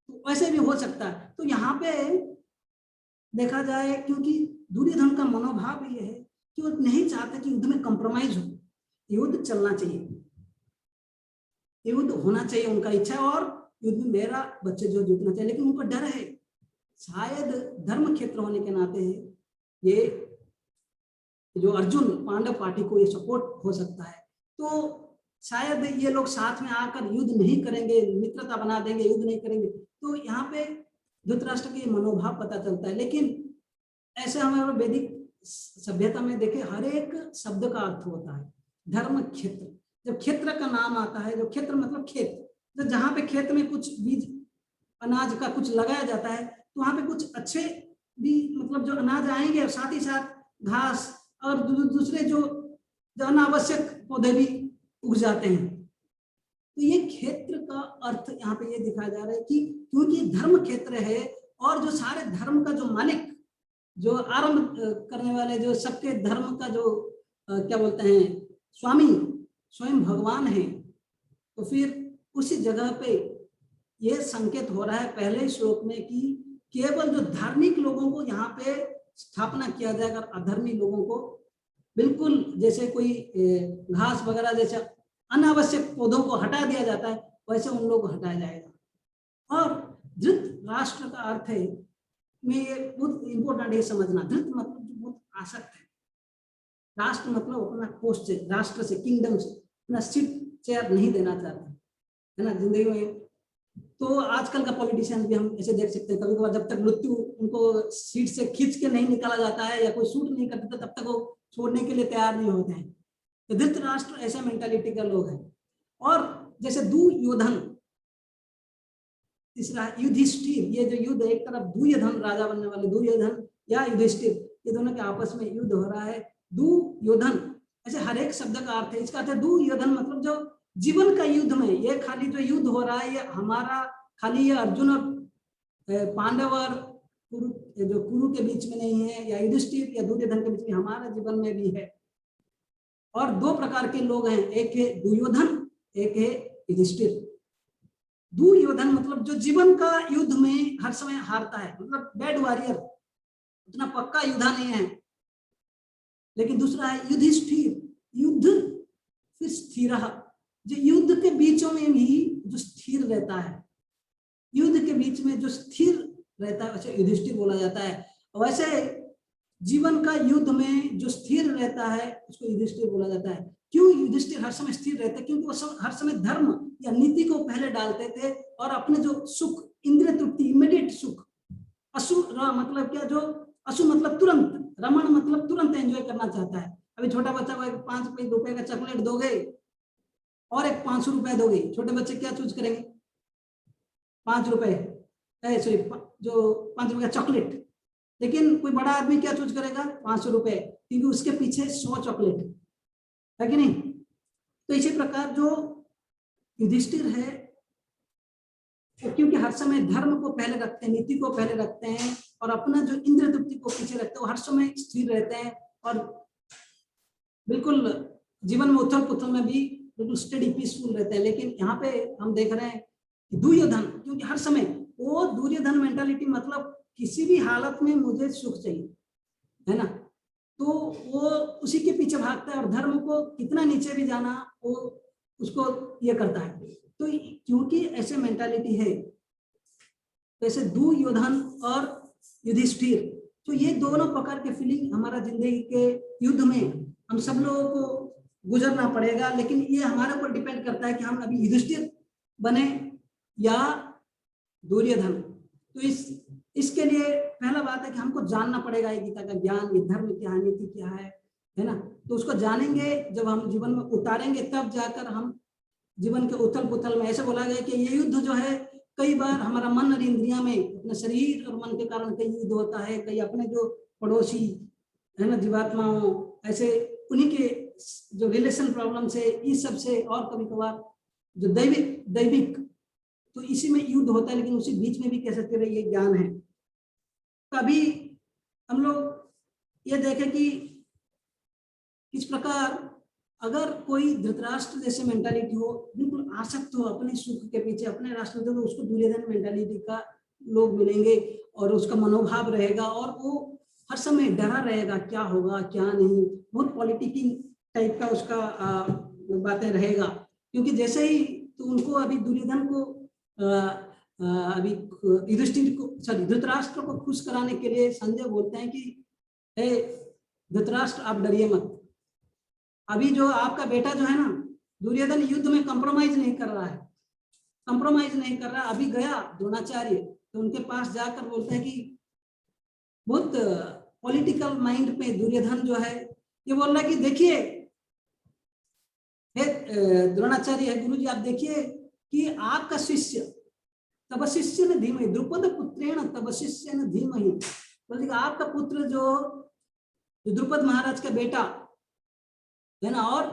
Speaker 3: तो वैसे भी हो सकता है। तो यहाँ पे देखा जाए क्योंकि दुर्योधन का मनोभाव ये है कि वो नहीं चाहते कि युद्ध में कंप्रोमाइज हो, युद्ध चलना चाहिए, युद्ध होना चाहिए, उनका इच्छा है और युद्ध में मेरा बच्चे जो जीतना चाहिए। लेकिन उनको डर है, शायद धर्म क्षेत्र होने के नाते ये जो अर्जुन पांडव पार्टी को ये सपोर्ट हो सकता है, तो शायद ये लोग साथ में आकर युद्ध नहीं करेंगे, मित्रता बना देंगे, युद्ध नहीं करेंगे। तो यहाँ पे धृतराष्ट्र के मनोभाव पता चलता है। लेकिन ऐसे हमारे वैदिक सभ्यता में देखे हर एक शब्द का अर्थ होता है। धर्म क्षेत्र, जब क्षेत्र का नाम आता है, जो क्षेत्र मतलब खेत, तो जहाँ पे खेत में कुछ बीज अनाज का कुछ लगाया जाता है तो वहाँ पे कुछ अच्छे भी मतलब जो अनाज आएंगे और साथ ही साथ घास और दूसरे जो अनावश्यक पौधे भी उग जाते हैं। तो ये क्षेत्र का अर्थ यहाँ पे ये दिखाया जा रहा है कि क्योंकि धर्म क्षेत्र है और जो सारे धर्म का जो मालिक, जो आरंभ करने वाले, जो सबके धर्म का जो क्या बोलते हैं स्वामी स्वयं भगवान है, तो फिर उसी जगह पे ये संकेत हो रहा है पहले श्लोक में कि केवल जो धार्मिक लोगों को यहाँ पे स्थापना किया जाएगा, अधर्मी लोगों को बिल्कुल जैसे कोई घास वगैरह जैसे अनावश्यक पौधों को हटा दिया जाता है वैसे उन लोगों को हटाया जाएगा। और धृत राष्ट्र का अर्थ है, में ये बहुत इंपॉर्टेंट है समझना, धृत मतलब जो बहुत आसक्त है, राष्ट्र मतलब अपना पोस्ट से, राष्ट्र से, किंगडम से अपना सीट चेयर नहीं देना चाहता है ना जिंदगी में। तो आजकल का पॉलिटिशियन भी हम ऐसे देख सकते हैं, कभी कभार जब तक मृत्यु उनको सीट से खींच के नहीं निकाला जाता है या कोई सूट नहीं करता तब तक वो छोड़ने के लिए तैयार नहीं होते हैं। तो धृतराष्ट्र ऐसा मेंटालिटी का लोग हैं। और जैसे दुर्योधन, तीसरा युधिष्ठिर, ये जो युद्ध एक तरफ दुर्योधन राजा बनने वाले दुर्योधन या युधिष्ठिर, ये दोनों के आपस में युद्ध हो रहा है। दुर्योधन ऐसे हर एक शब्द का अर्थ है, इसका अर्थ है दुर्योधन मतलब जो जीवन का युद्ध में, ये खाली जो युद्ध हो रहा है ये हमारा खाली ये अर्जुन और पांडव और कुरु के बीच में नहीं है, या युधिष्ठिर या दुर्योधन के बीच में, हमारा जीवन में भी है। और दो प्रकार के लोग हैं, एक है दुर्योधन, एक है युधिष्ठिर। दुर्योधन मतलब जो जीवन का युद्ध में हर समय हारता है, मतलब बैड वॉरियर, उतना पक्का योद्धा नहीं है, लेकिन दूसरा है युधिष्ठिर, युद्ध फिर स्थिर, जो युद्ध के बीचों में भी जो स्थिर रहता है, युद्ध के बीच में जो स्थिर रहता है वैसे युधिष्ठिर बोला जाता है। वैसे जीवन का युद्ध में जो स्थिर रहता है उसको युधिष्ठिर बोला जाता है। क्यों युधिष्ठिर हर समय स्थिर रहते? क्योंकि वो हर समय धर्म या नीति को पहले डालते थे और अपने जो सुख, इंद्रिय तृप्ति, इमीडिएट सुख, असु मतलब क्या, जो असु मतलब तुरंत, रमण मतलब तुरंत एंजॉय करना चाहता है। अभी छोटा बच्चा को 5 रुपए का चॉकलेट दोगे और एक 500 रुपए दोगे, छोटे बच्चे क्या चूज करेंगे? 5 रुपए, सॉरी जो 5 रुपए का चॉकलेट। लेकिन कोई बड़ा आदमी क्या चूज करेगा? 500 रुपए, क्योंकि उसके पीछे 100 चॉकलेट है कि नहीं। तो इसी प्रकार जो युधिष्ठिर है, तो क्योंकि हर समय धर्म को पहले रखते हैं, नीति को पहले रखते हैं और अपना जो इंद्रिय तृप्ति को पीछे रखते हैं, वो हर समय स्थिर रहते हैं और बिल्कुल जीवन में उथल पुथल में भी बिल्कुल स्टडी पीसफुल रहते हैं। लेकिन यहाँ पे हम देख रहे हैं दुर्योधन, क्योंकि हर समय वो दुर्योधन मेंटालिटी, मतलब किसी भी हालत में मुझे सुख चाहिए, है ना, तो वो उसी के पीछे भागता है और धर्म को कितना नीचे भी जाना वो उसको ये करता है। तो क्योंकि ऐसे मेंटालिटी है, तो ऐसे दुर्योधन और युधिष्ठिर, तो ये दोनों प्रकार के फीलिंग हमारा जिंदगी के युद्ध में हम सब लोगों को गुजरना पड़ेगा। लेकिन ये हमारे ऊपर डिपेंड करता है कि हम अभी युधिष्ठिर बने या दुर्योधन। तो इसके लिए पहला बात है कि हमको जानना पड़ेगा ये गीता का ज्ञान, ये धर्म क्या है, नीति क्या है ना। तो उसको जानेंगे, जब हम जीवन में उतारेंगे तब जाकर हम जीवन के उथल पुथल में, ऐसे बोला गया कि ये युद्ध जो है, कई बार हमारा मन और इंद्रिया में, अपने शरीर और मन के कारण कई युद्ध होता है, कई अपने जो पड़ोसी है ना, जीवात्माओं, ऐसे उन्हीं के जो रिलेशन प्रॉब्लम से, इस सब से, और कभी कभार जो दैविक, तो इसी में युद्ध होता है। लेकिन उसी बीच में भी कह सकते रहे ये ज्ञान है। कभी हम लोग ये देखें कि किस प्रकार अगर कोई धृतराष्ट्र जैसे मेंटालिटी हो, बिल्कुल आसक्त हो अपने सुख के पीछे, अपने राष्ट्र, तो उसको दुर्योधन मेंटालिटी का लोग मिलेंगे और उसका मनोभाव रहेगा और वो हर समय डरा रहेगा, क्या होगा क्या नहीं, बहुत पॉलिटिकल टाइप का उसका बातें रहेगा। क्योंकि जैसे ही तो उनको अभी दुर्योधन को अभी युधिष्ठिर को, सॉरी धृतराष्ट्र को खुश कराने के लिए संजय बोलते हैं कि हे धृतराष्ट्र, आप डरिए मत, अभी जो आपका बेटा जो है ना दुर्योधन, युद्ध में कंप्रोमाइज नहीं कर रहा है, कंप्रोमाइज नहीं कर रहा। अभी गया द्रोणाचार्य, तो उनके पास जाकर बोलते हैं कि बहुत पॉलिटिकल माइंड पे दुर्योधन जो है ये बोल रहा है कि देखिए हे द्रोणाचार्य, है गुरुजी, आप देखिए कि आपका शिष्य तब शिष्य ने धीमहि, द्रुपद पुत्रेण तब शिष्य ने धीमहि, बोलते आपका पुत्र जो द्रुपद महाराज का बेटा है ना, और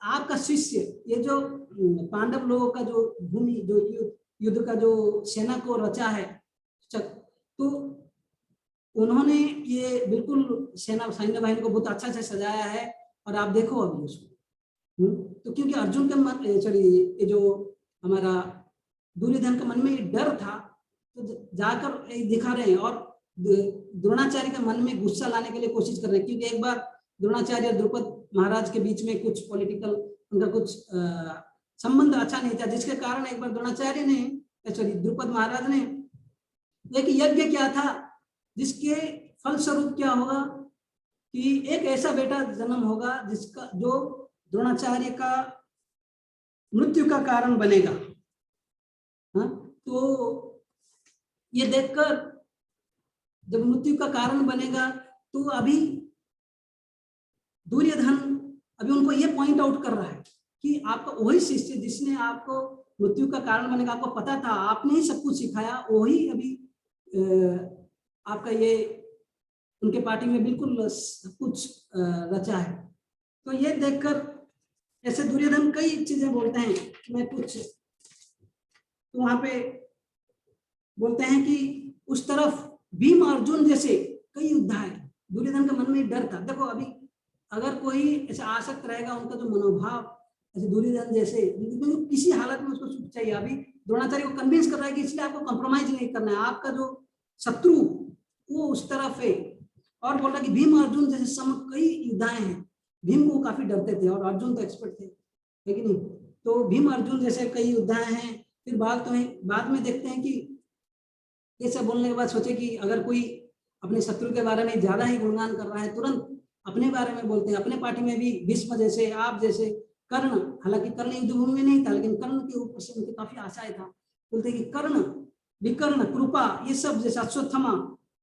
Speaker 3: आपका शिष्य, ये जो पांडव लोगों का जो भूमि, जो युद्ध का जो सेना को रचा है, तो उन्होंने ये बिल्कुल सेना सैन्य बाहिनी को बहुत अच्छा से सजाया है। और आप देखो अभी उसको, तो क्योंकि अर्जुन के मन, सॉरी ये जो हमारा दुर्योधन के मन में डर था, तो जाकर दिखा रहे हैं और द्रोणाचार्य के मन में गुस्सा लाने के लिए कोशिश कर रहे हैं। क्योंकि एक बार द्रोणाचार्य और द्रुपद महाराज के बीच में कुछ पॉलिटिकल, उनका कुछ संबंध अच्छा नहीं था, जिसके कारण एक बार द्रोणाचार्य ने, सॉरी द्रुपद महाराज ने एक यज्ञ किया था, जिसके फलस्वरूप क्या होगा कि एक ऐसा बेटा जन्म होगा जिसका, जो द्रोणाचार्य का मृत्यु का कारण बनेगा। हाँ, तो ये देखकर जब मृत्यु का कारण बनेगा, तो अभी दुर्योधन अभी उनको ये पॉइंट आउट कर रहा है कि आपका वही शिष्य जिसने आपको मृत्यु का कारण बनेगा, आपको पता था, आपने ही सब कुछ सिखाया, वही अभी आपका ये उनके पार्टी में बिल्कुल सब कुछ रचा है। तो ये देखकर ऐसे दुर्योधन कई चीजें बोलते हैं, मैं कुछ, तो वहां पे बोलते हैं कि उस तरफ भीम अर्जुन जैसे कई योद्धा है, दुर्योधन के मन में डर था। देखो अभी अगर कोई ऐसा आसक्त रहेगा, उनका जो मनोभाव ऐसे दुर्योधन जैसे, किसी हालत में उसको सुख चाहिए। अभी द्रोणाचार्य को कन्विंस कर रहा है कि इसलिए आपको कॉम्प्रोमाइज नहीं करना है, आपका जो शत्रु वो उस तरफ है और बोला कि भीम अर्जुन जैसे सम कई युद्धाएं हैं। भीम को काफी डरते थे और अर्जुन तो एक्सपर्ट थे, है कि नहीं। तो भीम अर्जुन जैसे कई युद्धाएं हैं। फिर बाद में देखते हैं कि ये सब बोलने के बाद सोचे कि अगर कोई अपने शत्रु के बारे में ज्यादा ही गुणगान कर रहा है, तुरंत अपने बारे में बोलते हैं। अपने पार्टी में भी भीष्म जैसे, आप जैसे, कर्ण, हालांकि कर्ण युद्ध भूमि में नहीं था, लेकिन कर्ण के ऊपर से उनकी काफी आशाएं था। बोलते कि कर्ण, विकर्ण, कृपा, ये सब जैसे अश्वत्थामा,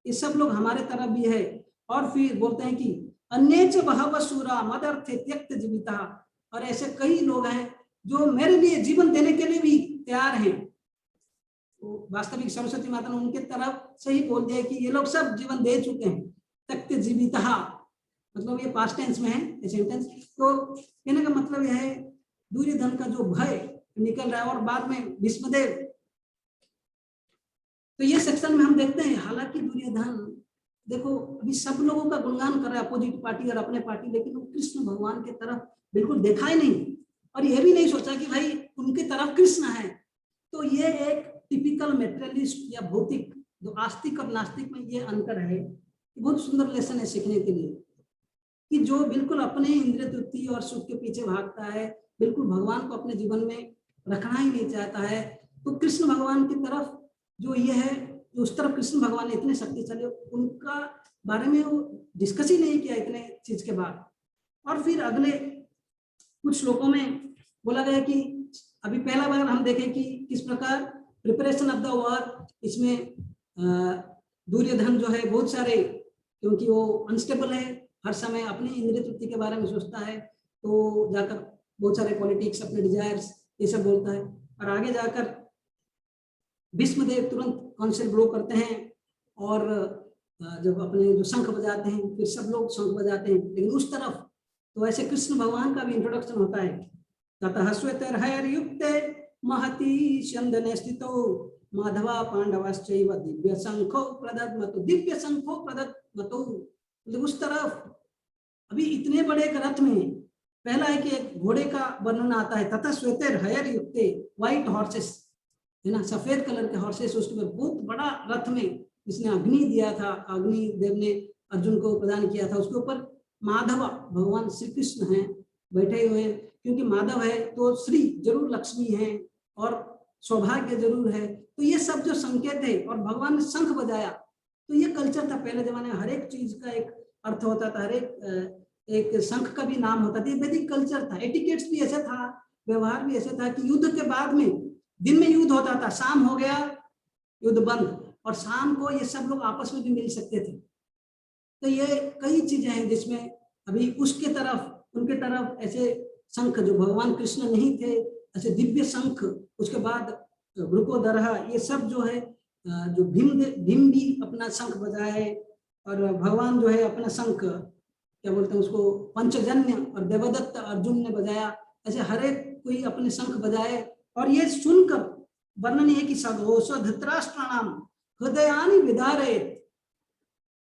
Speaker 3: ये सब लोग हमारे तरफ भी है। और फिर बोलते हैं कि अन्येच बहवः शूरा मदर्थे त्यक्त जीविता, और ऐसे कई लोग हैं जो मेरे लिए जीवन देने के लिए भी तैयार हैं। तो वास्तविक सरस्वती माता ने उनके तरफ से ही बोल दिया कि ये लोग सब जीवन दे चुके हैं। त्यक्त जीविता मतलब ये पास्ट टेंस में है ये सेंटेंस। तो कहने का मतलब यह है दुर्योधन का जो भय निकल रहा है। और बाद में भीष्मदेव, तो ये सेक्शन में हम देखते हैं हालांकि दुर्योधन देखो अभी सब लोगों का गुणगान कर रहा है, अपोजिट पार्टी और अपने पार्टी, लेकिन वो कृष्ण भगवान के तरफ बिल्कुल देखा ही नहीं और यह भी नहीं सोचा कि भाई उनकी तरफ कृष्ण है। तो ये एक टिपिकल मेटेरियलिस्ट या भौतिक, जो आस्तिक और नास्तिक में ये अंतर है। बहुत सुंदर लेसन है सीखने के लिए कि जो बिल्कुल अपने इंद्रिय तृप्ति और सुख के पीछे भागता है, बिल्कुल भगवान को अपने जीवन में रखना ही नहीं चाहता है, तो कृष्ण भगवान की तरफ जो ये है, जो उस तरफ कृष्ण भगवान ने इतने शक्तिशाली, उनका बारे में वो डिस्कस ही नहीं किया इतने चीज के बाद। और फिर अगले कुछ श्लोकों में बोला गया कि अभी पहला बार हम देखें कि किस प्रकार प्रिपरेशन ऑफ द वॉर, इसमें दुर्योधन जो है बहुत सारे, क्योंकि वो अनस्टेबल है, हर समय अपनी इंद्रिय तृप्ति के बारे में सोचता है, तो जाकर बहुत सारे पॉलिटिक्स, अपने डिजायर्स, ये सब बोलता है। और आगे जाकर भीष्मदेव तुरंत कॉन्सेप्ट ब्लो करते हैं और जब अपने जो शंख बजाते हैं, फिर सब लोग शंख बजाते हैं, लेकिन उस तरफ तो ऐसे कृष्ण भगवान का भी इंट्रोडक्शन होता है। ततः श्वेतैर्हयर्युक्ते महती स्यन्दने स्थितो माधवा पांडवाश्चैव दिव्य शंखो प्रदद्मतो, दिव्य शंखो प्रदद्मतो। उस तरफ अभी इतने बड़े एक रथ में पहला है कि एक घोड़े का वर्णन आता है, तथा श्वेतैर्हयर्युक्ते, व्हाइट हॉर्सेस है ना, सफेद कलर के हॉर्सेस, उसके बहुत बड़ा रथ में जिसने अग्नि दिया था, अग्नि देव ने अर्जुन को प्रदान किया था, उसके ऊपर माधव भगवान श्री कृष्ण हैं बैठे हुए। क्योंकि माधव है तो श्री जरूर लक्ष्मी है और सौभाग्य जरूर है, तो ये सब जो संकेत है। और भगवान ने शंख बजाया, तो ये कल्चर था पहले जमाने में, हर एक चीज का एक अर्थ होता था, हर एक शंख का भी नाम होता था, ये वैदिक कल्चर था। एटिकेट्स भी ऐसा था, व्यवहार भी ऐसा था कि युद्ध के बाद में, दिन में युद्ध होता था, शाम हो गया युद्ध बंद, और शाम को ये सब लोग आपस में भी मिल सकते थे। तो ये कई चीजें हैं जिसमें अभी उसके तरफ, उनके तरफ ऐसे शंख जो भगवान कृष्ण नहीं थे, ऐसे दिव्य शंख, उसके बाद वृकोदरः, ये सब जो है, जो भीम भी अपना शंख बजाए, और भगवान जो है अपना शंख, क्या बोलते हैं उसको, पंचजन्य, और देवदत्त अर्जुन ने बजाया, ऐसे हर एक कोई अपने शंख बजाए। और ये सुनकर वर्णन है कि सघोष धृतराष्ट्राणाम हृदयानि विदारयेत्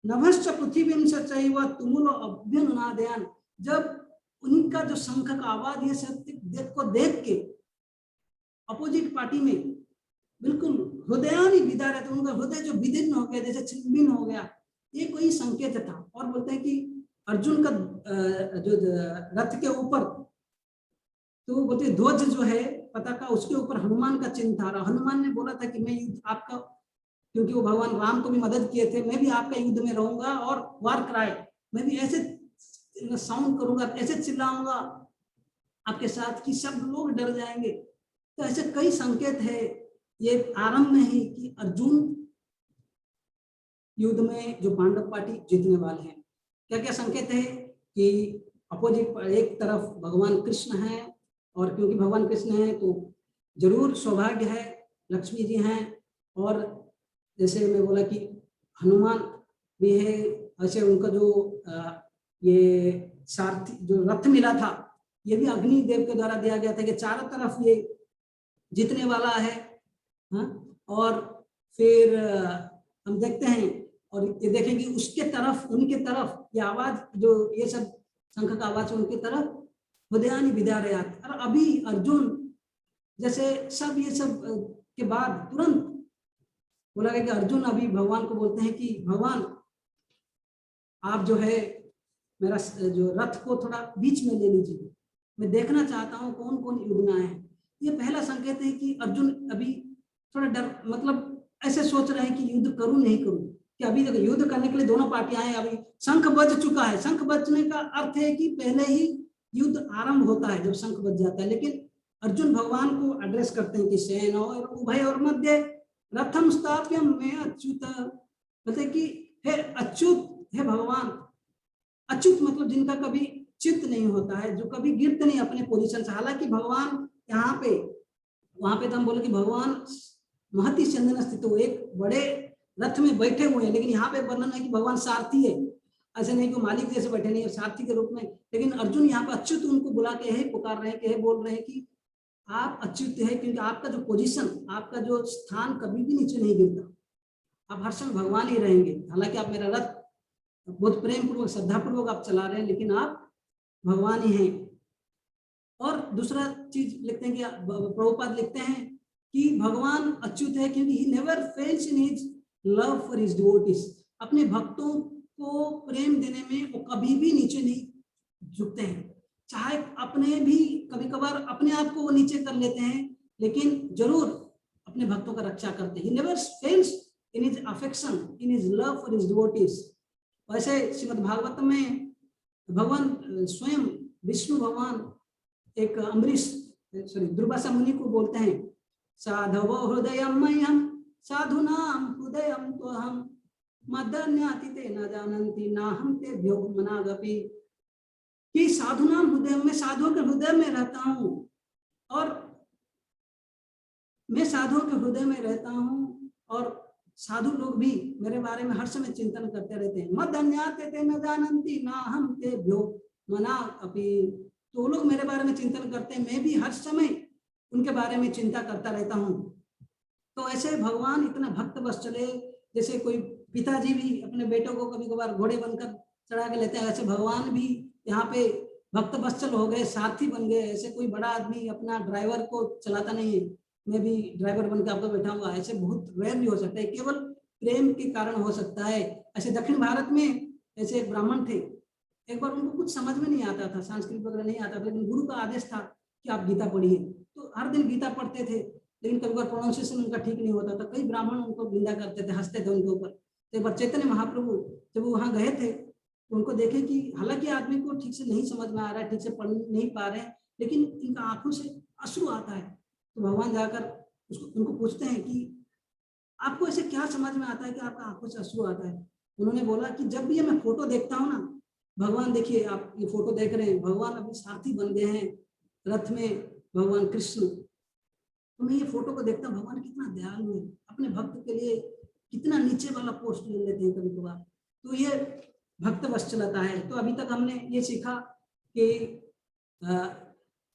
Speaker 3: नभश्च पृथ्वीं च चैव तुमुलो अभ्युन्नादयान। जब उनका जो शंख का आवाज ये सब को देख के अपोजिट पार्टी में बिल्कुल हृदयानि विदारयेत्, उनका हृदय जो विदीर्ण हो गया, जैसे छिन्न हो गया, ये कोई संकेत था। और बोलते हैं कि अर्जुन का जो रथ के ऊपर, तो बोलते ध्वज जो है पताका, उसके ऊपर हनुमान का चिन्ह था। हनुमान ने बोला था कि मैं युद्ध आपका, क्योंकि वो भगवान राम को भी मदद किए थे, मैं भी आपका युद्ध में रहूंगा, और वार क्राई, मैं भी ऐसे साउंड करूंगा, ऐसे चिल्लाऊंगा आपके साथ कि सब लोग डर जाएंगे। तो ऐसे कई संकेत है ये आरंभ में ही कि अर्जुन युद्ध में जो पांडव पार्टी जीतने वाले हैं। क्या क्या संकेत है कि अपोजिट एक तरफ भगवान कृष्ण है, और क्योंकि भगवान कृष्ण है तो जरूर सौभाग्य है, लक्ष्मी जी हैं, और जैसे मैं बोला कि हनुमान भी है, ऐसे उनका जो ये सारथी जो रथ मिला था, ये भी अग्नि देव के द्वारा दिया गया था कि चारों तरफ ये जीतने वाला है। हाँ, और फिर हम देखते हैं और ये देखेंगे उसके तरफ, उनके तरफ ये आवाज, जो ये सब शंख का आवाज उनके तरफ, हृदयानि विदारयात्। और अभी अर्जुन जैसे सब ये सब के बाद तुरंत बोला गया कि अर्जुन अभी भगवान को बोलते हैं कि भगवान आप जो है मेरा जो रथ को थोड़ा बीच में ले लीजिए, मैं देखना चाहता हूँ कौन कौन युद्ध में आए हैं। ये पहला संकेत है कि अर्जुन अभी थोड़ा डर, मतलब ऐसे सोच रहे हैं कि युद्ध करूं नहीं करूं, कि अभी तक युद्ध करने के लिए दोनों पार्टियां हैं, अभी शंख बज चुका है। शंख बजने का अर्थ है कि पहले ही युद्ध आरंभ होता है जब शंख बज जाता है। लेकिन अर्जुन भगवान को एड्रेस करते हैं कि सेन और उभय और मध्य रथम स्थाप्यम मैं अच्युत, बोलते कि हे अच्युत, हे भगवान। अच्युत मतलब जिनका कभी चित्त नहीं होता है, जो कभी गिरते नहीं अपने पोजीशन से। हालांकि भगवान यहाँ पे, वहां पे तो हम बोले कि भगवान महति चंदन स्थित हो, एक बड़े रथ में बैठे हुए हैं, लेकिन यहाँ पे वर्णन है कि भगवान सारथी है। ऐसे नहीं कि मालिक जैसे बैठे नहीं है, सारथी के रूप में। लेकिन अर्जुन यहाँ पे अच्युत उनको बुला के है पुकार रहे हैं कि बोल रहे हैं कि आप अच्युत है, क्योंकि आपका जो पोजीशन, आपका जो स्थान कभी भी नीचे नहीं गिरता, आप हर समय भगवान ही रहेंगे। हालांकि आप मेरा रथ बहुत प्रेम पूर्वक श्रद्धा पूर्वक आप चला रहे हैं, लेकिन आप भगवान ही हैं। और दूसरा चीज लिखते हैं कि प्रभुपाद लिखते हैं कि भगवान अच्युत है क्योंकि he never fails in his love for his devotees. अपने भक्तों को प्रेम देने में वो कभी भी नीचे नहीं झुकते हैं, चाहे अपने भी कभी कभार अपने आप को वो नीचे कर लेते हैं, लेकिन जरूर अपने भक्तों का रक्षा करते हैं। He never fails in his affection, in his love for his devotees. वैसे श्रीमद् भागवत में भगवान स्वयं विष्णु भगवान एक अम्बरीश दुर्वासा मुनि को बोलते हैं, साधव हृदयम मह्यम साधुनाम हृदयम त्वहम मदन्याति ते न जानन्ति नाहं तेभ्यो मनागपि। कि साधुनाम हृदय में, साधुओं के हृदय में रहता हूँ, और मैं साधुओं के हृदय में रहता हूँ, और साधु लोग भी मेरे बारे में हर समय चिंतन करते रहते हैं। मदन्याति ते न जानन्ति नाहं तेभ्यो मनागपि। तो लोग मेरे बारे में चिंतन करते हैं, मैं भी हर समय उनके बारे में चिंता करता रहता हूँ। तो ऐसे भगवान इतना भक्त बस चले, जैसे कोई पिताजी भी अपने बेटों को कभी कभार घोड़े बनकर चढ़ा के लेते हैं, ऐसे भगवान भी यहाँ पे भक्त बत्सल हो गए, सारथी बन गए। ऐसे कोई बड़ा आदमी अपना ड्राइवर को चलाता नहीं है, मैं भी ड्राइवर बनकर आपको बैठा हुआ, ऐसे बहुत रेयर भी हो सकता है, केवल प्रेम के कारण हो सकता है। ऐसे दक्षिण भारत में ऐसे एक ब्राह्मण थे, एक बार उनको कुछ समझ में नहीं आता था, संस्कृत वगैरह नहीं आता था, लेकिन गुरु का आदेश था कि आप गीता पढ़िए। तो हर दिन गीता पढ़ते थे, लेकिन कभी बार प्रोनाउंसिएशन उनका ठीक नहीं होता था, कई ब्राह्मण उनको निंदा करते थे, हंसते थे उनके ऊपर। तो एक बार चैतन्य महाप्रभु जब वो वहां गए थे, तो उनको देखे कि हालांकि आदमी को ठीक से नहीं समझ में आ रहा है, ठीक से पढ़ नहीं पा रहे हैं, लेकिन इनका आंखों से अश्रु आता है। तो भगवान जाकर उनको पूछते हैं कि आपको ऐसे क्या समझ में आता है कि आपका आंखों से अश्रु आता है। उन्होंने बोला कि जब भी मैं फोटो देखता हूँ ना, भगवान देखिए आप ये फोटो देख रहे हैं, भगवान अभी सारथी बन गए हैं रथ में, भगवान कृष्ण। तो मैं ये फोटो को देखता हूँ, भगवान कितना दयालु है, अपने भक्त के लिए कितना नीचे वाला पोस्ट ले लेते हैं कभी कभार। तो ये भक्त वत्सलता है। तो अभी तक हमने ये सीखा कि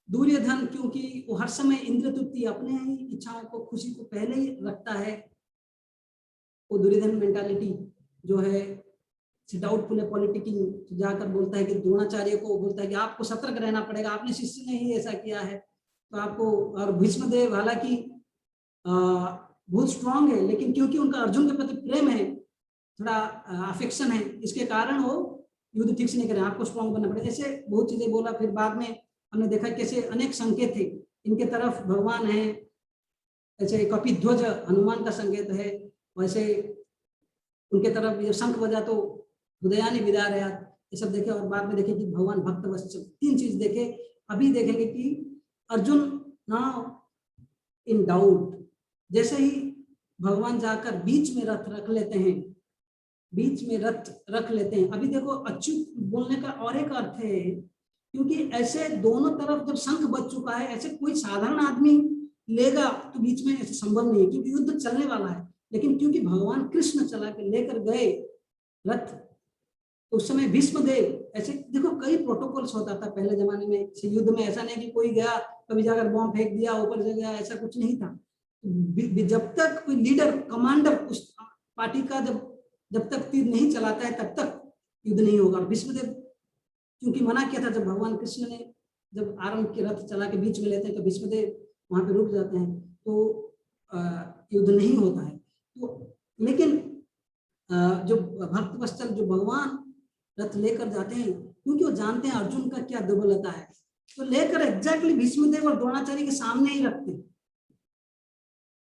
Speaker 3: दुर्योधन, क्योंकि वो हर समय इंद्र तृप्ति, अपने ही इच्छाओं को, खुशी को पहले ही रखता है, वो दुर्योधन मेंटालिटी जो है डाउटफुल है, पॉलिटिकिंग, जाकर बोलता है कि द्रोणाचार्य को बोलता है कि आपको सतर्क रहना पड़ेगा, आपने शिष्य ने ही ऐसा किया है तो आपको। और भीष्मदेव हालांकि बहुत स्ट्रांग है, लेकिन क्योंकि उनका अर्जुन के प्रति प्रेम है, थोड़ा अफेक्शन है, इसके कारण वो युद्ध ठीक से नहीं करे, आपको स्ट्रांग बनना पड़ेगा। ऐसे बहुत चीजें बोला। फिर बाद में हमने देखा कैसे अनेक संकेत थे, इनके तरफ भगवान है, ऐसे कपिध्वज हनुमान का संकेत है, वैसे उनके तरफ ये शंख बजा तो हृदयानि विदारयात्, ये सब देखे। और बाद में देखे कि भगवान भक्त वत्सल, तीन चीज देखे। अभी देखेंगे कि अर्जुन नाउ इन डाउट, जैसे ही भगवान जाकर बीच में रथ रख लेते हैं, बीच में रथ रख लेते हैं। अभी देखो अच्युत बोलने का और एक अर्थ है, क्योंकि ऐसे दोनों तरफ जब शंख बज चुका है, ऐसे कोई साधारण आदमी लेगा तो बीच में ऐसे संभव नहीं है, क्योंकि युद्ध चलने वाला है। लेकिन क्योंकि भगवान कृष्ण चला के लेकर गए रथ, तो उस समय भीष्मदेव, ऐसे देखो कई प्रोटोकॉल्स होता था पहले जमाने में युद्ध में। ऐसा नहीं कि कोई गया कभी जाकर बॉम्ब फेंक दिया ऊपर से गया, ऐसा कुछ नहीं था। जब तक कोई लीडर कमांडर उस पार्टी का जब तक तीर नहीं चलाता है तब तक युद्ध नहीं होगा। भीष्मदेव क्योंकि मना किया था, जब भगवान कृष्ण ने जब आरंभ के रथ चला के बीच में लेते हैं तो भीष्मदेव वहां पे रुक जाते हैं, तो युद्ध नहीं होता है। तो लेकिन जो भक्त वत्सल जो भगवान रथ लेकर जाते हैं, क्योंकि वो जानते हैं अर्जुन का क्या दुर्बलता है, तो लेकर एग्जैक्टली भीष्मदेव और द्रोणाचार्य के सामने ही रखते हैं।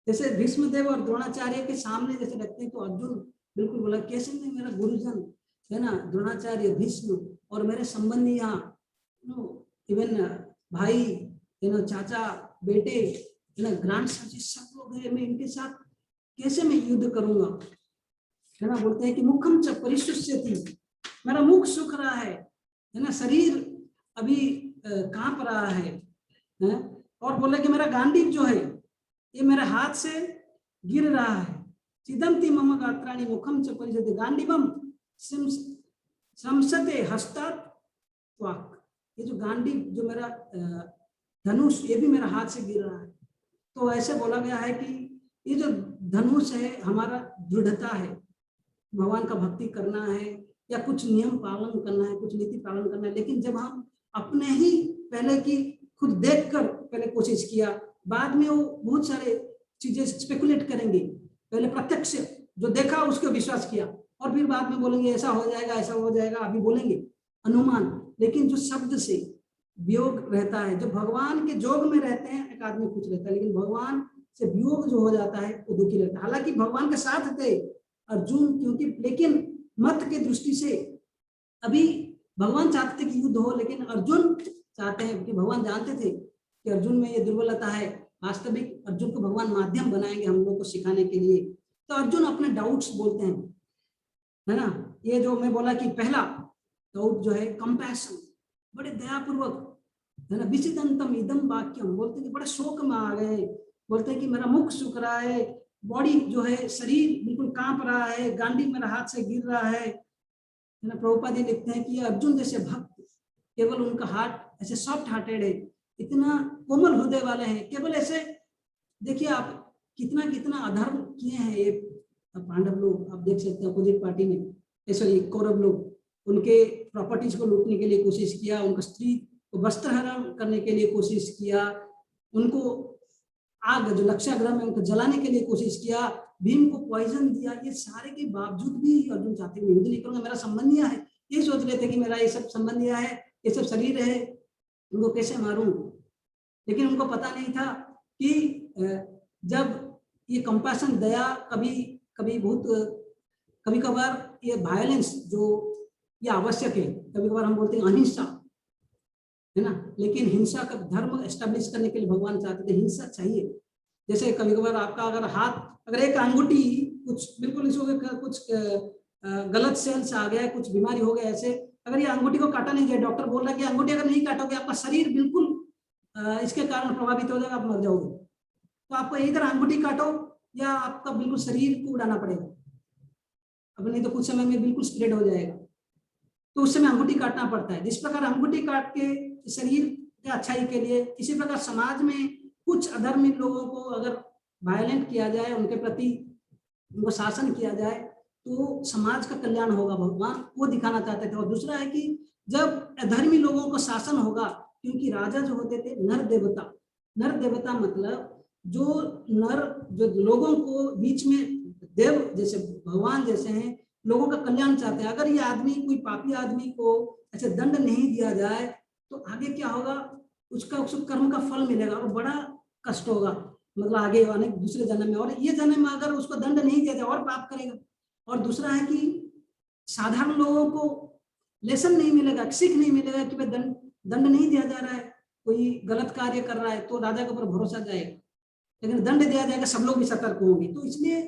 Speaker 3: जैसे भीष्मदेव और द्रोणाचार्य के सामने जैसे रखते हैं, तो अर्जुन बिल्कुल बोला कैसे नहीं, मेरा गुरुजन है ना द्रोणाचार्य, भीष्म और मेरे संबंधी यहाँ इवन भाई है ना, चाचा, बेटे है ना, ग्रांड सर, सब लोग हैं, मैं इनके साथ कैसे मैं युद्ध करूंगा, है ना। बोलते हैं कि मुखम च परिशुष्यति, मेरा मुख सूख रहा है ना, शरीर अभी कांप रहा है, और बोले कि मेरा गांडीव जो है ये मेरे हाथ से गिर रहा है। चिदंती मम गात्राणि मुखम च परिशुष्यति गांडीवम श्रमसते हस्तात् त्वाक, ये जो गांडीव जो मेरा धनुष ये भी मेरा हाथ से गिर रहा है। तो ऐसे बोला गया है कि ये जो धनुष है हमारा दृढ़ता है, भगवान का भक्ति करना है या कुछ नियम पालन करना है, कुछ नीति पालन करना है, लेकिन जब हम अपने ही पहले की खुद देखकर पहले कोशिश किया, बाद में वो बहुत सारे चीजें स्पेकुलेट करेंगे, पहले प्रत्यक्ष जो देखा उसको विश्वास किया और फिर बाद में बोलेंगे ऐसा हो जाएगा ऐसा हो जाएगा, अभी बोलेंगे अनुमान। लेकिन जो शब्द से वियोग रहता है, जो भगवान के जोग में रहते हैं एक आदमी खुश रहता है, लेकिन भगवान से वियोग जो हो जाता है वो दुखी रहता है। हालांकि भगवान के साथ थे अर्जुन, क्योंकि लेकिन मत के दृष्टि से अभी भगवान चाहते थे कि युद्ध हो, लेकिन अर्जुन चाहते हैं कि भगवान जानते थे कि अर्जुन में ये दुर्बलता है, वास्तविक अर्जुन को भगवान माध्यम बनाएंगे हम लोग को सिखाने के लिए। तो अर्जुन अपने डाउट्स बोलते हैं, है ना। ये जो मैं बोला कि पहला डाउट जो है कंपैशन, बड़े दयापूर्वक है ना, विचिदंतम इदम वाक्यम, बोलते हैं कि बड़े शोक में आ गए, बोलते हैं कि मेरा मुख सूख रहा है, बॉडी जो है शरीर बिल्कुल कांप रहा है, गांडी मेरा हाथ से गिर रहा है ना। प्रभुपाद जी लिखते हैं कि अर्जुन जैसे भक्त, केवल उनका हार्ट ऐसे सॉफ्ट हार्टेड है, इतना कोमल हृदय वाले हैं, केवल ऐसे देखिए आप कितना कितना अधर्म किए हैं ये पांडव लोग, आप देख सकते हैं अपोजिट पार्टी में, सॉरी कौरव लोग, उनके प्रॉपर्टीज को लूटने के लिए कोशिश किया, उनका स्त्री को वस्त्रहरण करने के लिए कोशिश किया, उनको आग जो लक्षाग्रह में उनको जलाने के लिए कोशिश किया, भीम को पॉइजन दिया। ये सारे के बावजूद भी अर्जुन चाहते हैं युद्ध नहीं करूंगा, मेरा संबंधिया है, ये सोच रहे थे कि मेरा ये सब संबंधिया है, ये सब शरीर है, उनको कैसे मारूं। लेकिन उनको पता नहीं था कि जब ये कंपैशन दया कभी कभार ये वायलेंस जो ये आवश्यक है, कभी कभार हम बोलते हैं अहिंसा, है ना, लेकिन हिंसा का धर्म एस्टेब्लिश करने के लिए भगवान चाहते थे हिंसा चाहिए। जैसे कभी कभार आपका अगर हाथ, अगर एक अंगूठी कुछ बिल्कुल कुछ गलत सेल्स आ गया, कुछ बीमारी हो गया, ऐसे अगर ये अंगूठी को काटा नहीं जाए, डॉक्टर बोल रहा है कि अंगूठी अगर नहीं काटोगे आपका शरीर बिल्कुल इसके कारण प्रभावित हो जाएगा, आप मर जाओगे, तो आपको इधर अंगूठी काटो या आपका बिल्कुल शरीर को उड़ाना पड़ेगा, अब नहीं तो कुछ समय में बिल्कुल स्प्रेड हो जाएगा, तो उस समय अंगूठी काटना पड़ता है। जिस प्रकार अंगूठी काट के शरीर के अच्छाई के लिए, इसी प्रकार समाज में कुछ अधर्मी लोगों को अगर वायलेंट किया जाए, उनके प्रति उनको शासन किया जाए, तो समाज का कल्याण होगा, भगवान वो दिखाना चाहते थे। और दूसरा है कि जब अधर्मी लोगों को शासन होगा, क्योंकि राजा जो होते थे नर देवता मतलब जो नर, जो लोगों को बीच में देव जैसे भगवान जैसे हैं, लोगों का कल्याण चाहते हैं। अगर ये आदमी कोई पापी आदमी को ऐसे दंड नहीं दिया जाए तो आगे क्या होगा, उसको कर्म का फल मिलेगा और बड़ा कष्ट होगा, मतलब आगे आने दूसरे जन्म में, और ये जन्म में अगर उसको दंड नहीं दिया जाए और पाप करेगा। और दूसरा है कि साधारण लोगों को लेसन नहीं मिलेगा, सीख नहीं मिलेगा कि भाई दंड नहीं दिया जा रहा है, कोई गलत कार्य कर रहा है तो राजा के ऊपर भरोसा जाएगा, लेकिन दंड दिया जाएगा सब लोग भी सतर्क होंगे। तो इसलिए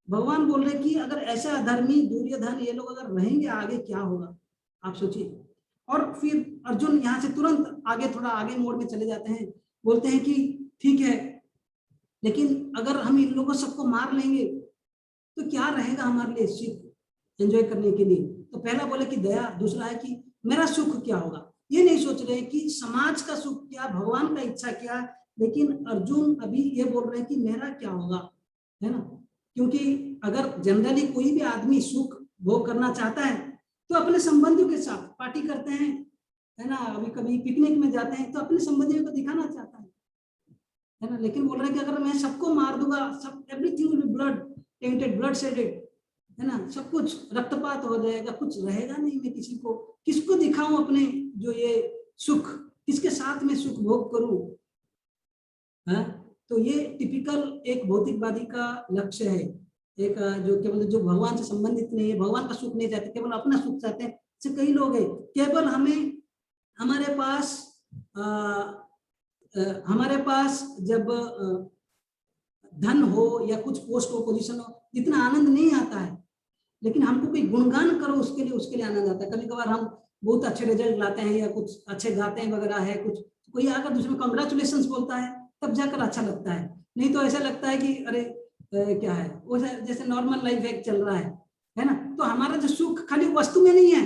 Speaker 3: भगवान बोल रहे कि अगर ऐसे अधर्मी दुर्योधन ये लोग अगर रहेंगे आगे क्या होगा, आप सोचिए। और फिर अर्जुन यहाँ से तुरंत आगे, थोड़ा आगे मोड़ में चले जाते हैं, बोलते हैं कि ठीक है, लेकिन अगर हम इन लोगों सबको मार लेंगे तो क्या रहेगा हमारे लिए सुख एंजॉय करने के लिए। तो पहला बोले कि दया, दूसरा है कि मेरा सुख क्या होगा। ये नहीं सोच रहे कि समाज का सुख क्या, भगवान का इच्छा क्या, लेकिन अर्जुन अभी ये बोल रहे हैं कि मेरा क्या होगा, है ना। क्योंकि अगर जनरली कोई भी आदमी सुख भोग करना चाहता है तो अपने संबंधियों के साथ पार्टी करते हैं, है ना, अभी कभी पिकनिक में जाते हैं तो अपने संबंधियों को दिखाना चाहता है ना। लेकिन बोल रहे हैं कि अगर मैं सबको मार दूंगा, सब everything will be blood tainted, blood shedded, है ना, सब कुछ रक्तपात हो जाएगा, कुछ रहेगा नहीं, मैं किसी को किसको दिखाऊं अपने जो ये सुख, किसके साथ में सुख भोग करूं, है? तो ये टिपिकल एक भौतिकवादी का लक्ष्य है, एक जो केवल जो भगवान से संबंधित नहीं है, भगवान का सुख नहीं चाहते, केवल अपना सुख चाहते हैं। ऐसे कई लोग हैं, केवल हमें हमारे पास जब धन हो या कुछ पोस्ट हो, पोजीशन हो, जितना आनंद नहीं आता है, लेकिन हमको कोई गुणगान करो उसके लिए आनंद आता है। कभी कभार हम बहुत अच्छे रिजल्ट लाते हैं या कुछ अच्छे गाते हैं वगैरह है, कुछ कोई आकर दूसरे में कंग्रेचुलेशन बोलता है, तब जाकर अच्छा लगता है। नहीं तो ऐसा लगता है कि अरे क्या है, वो जैसे नॉर्मल लाइफ एक चल रहा है ना। तो हमारा जो सुख खाली वस्तु में नहीं है,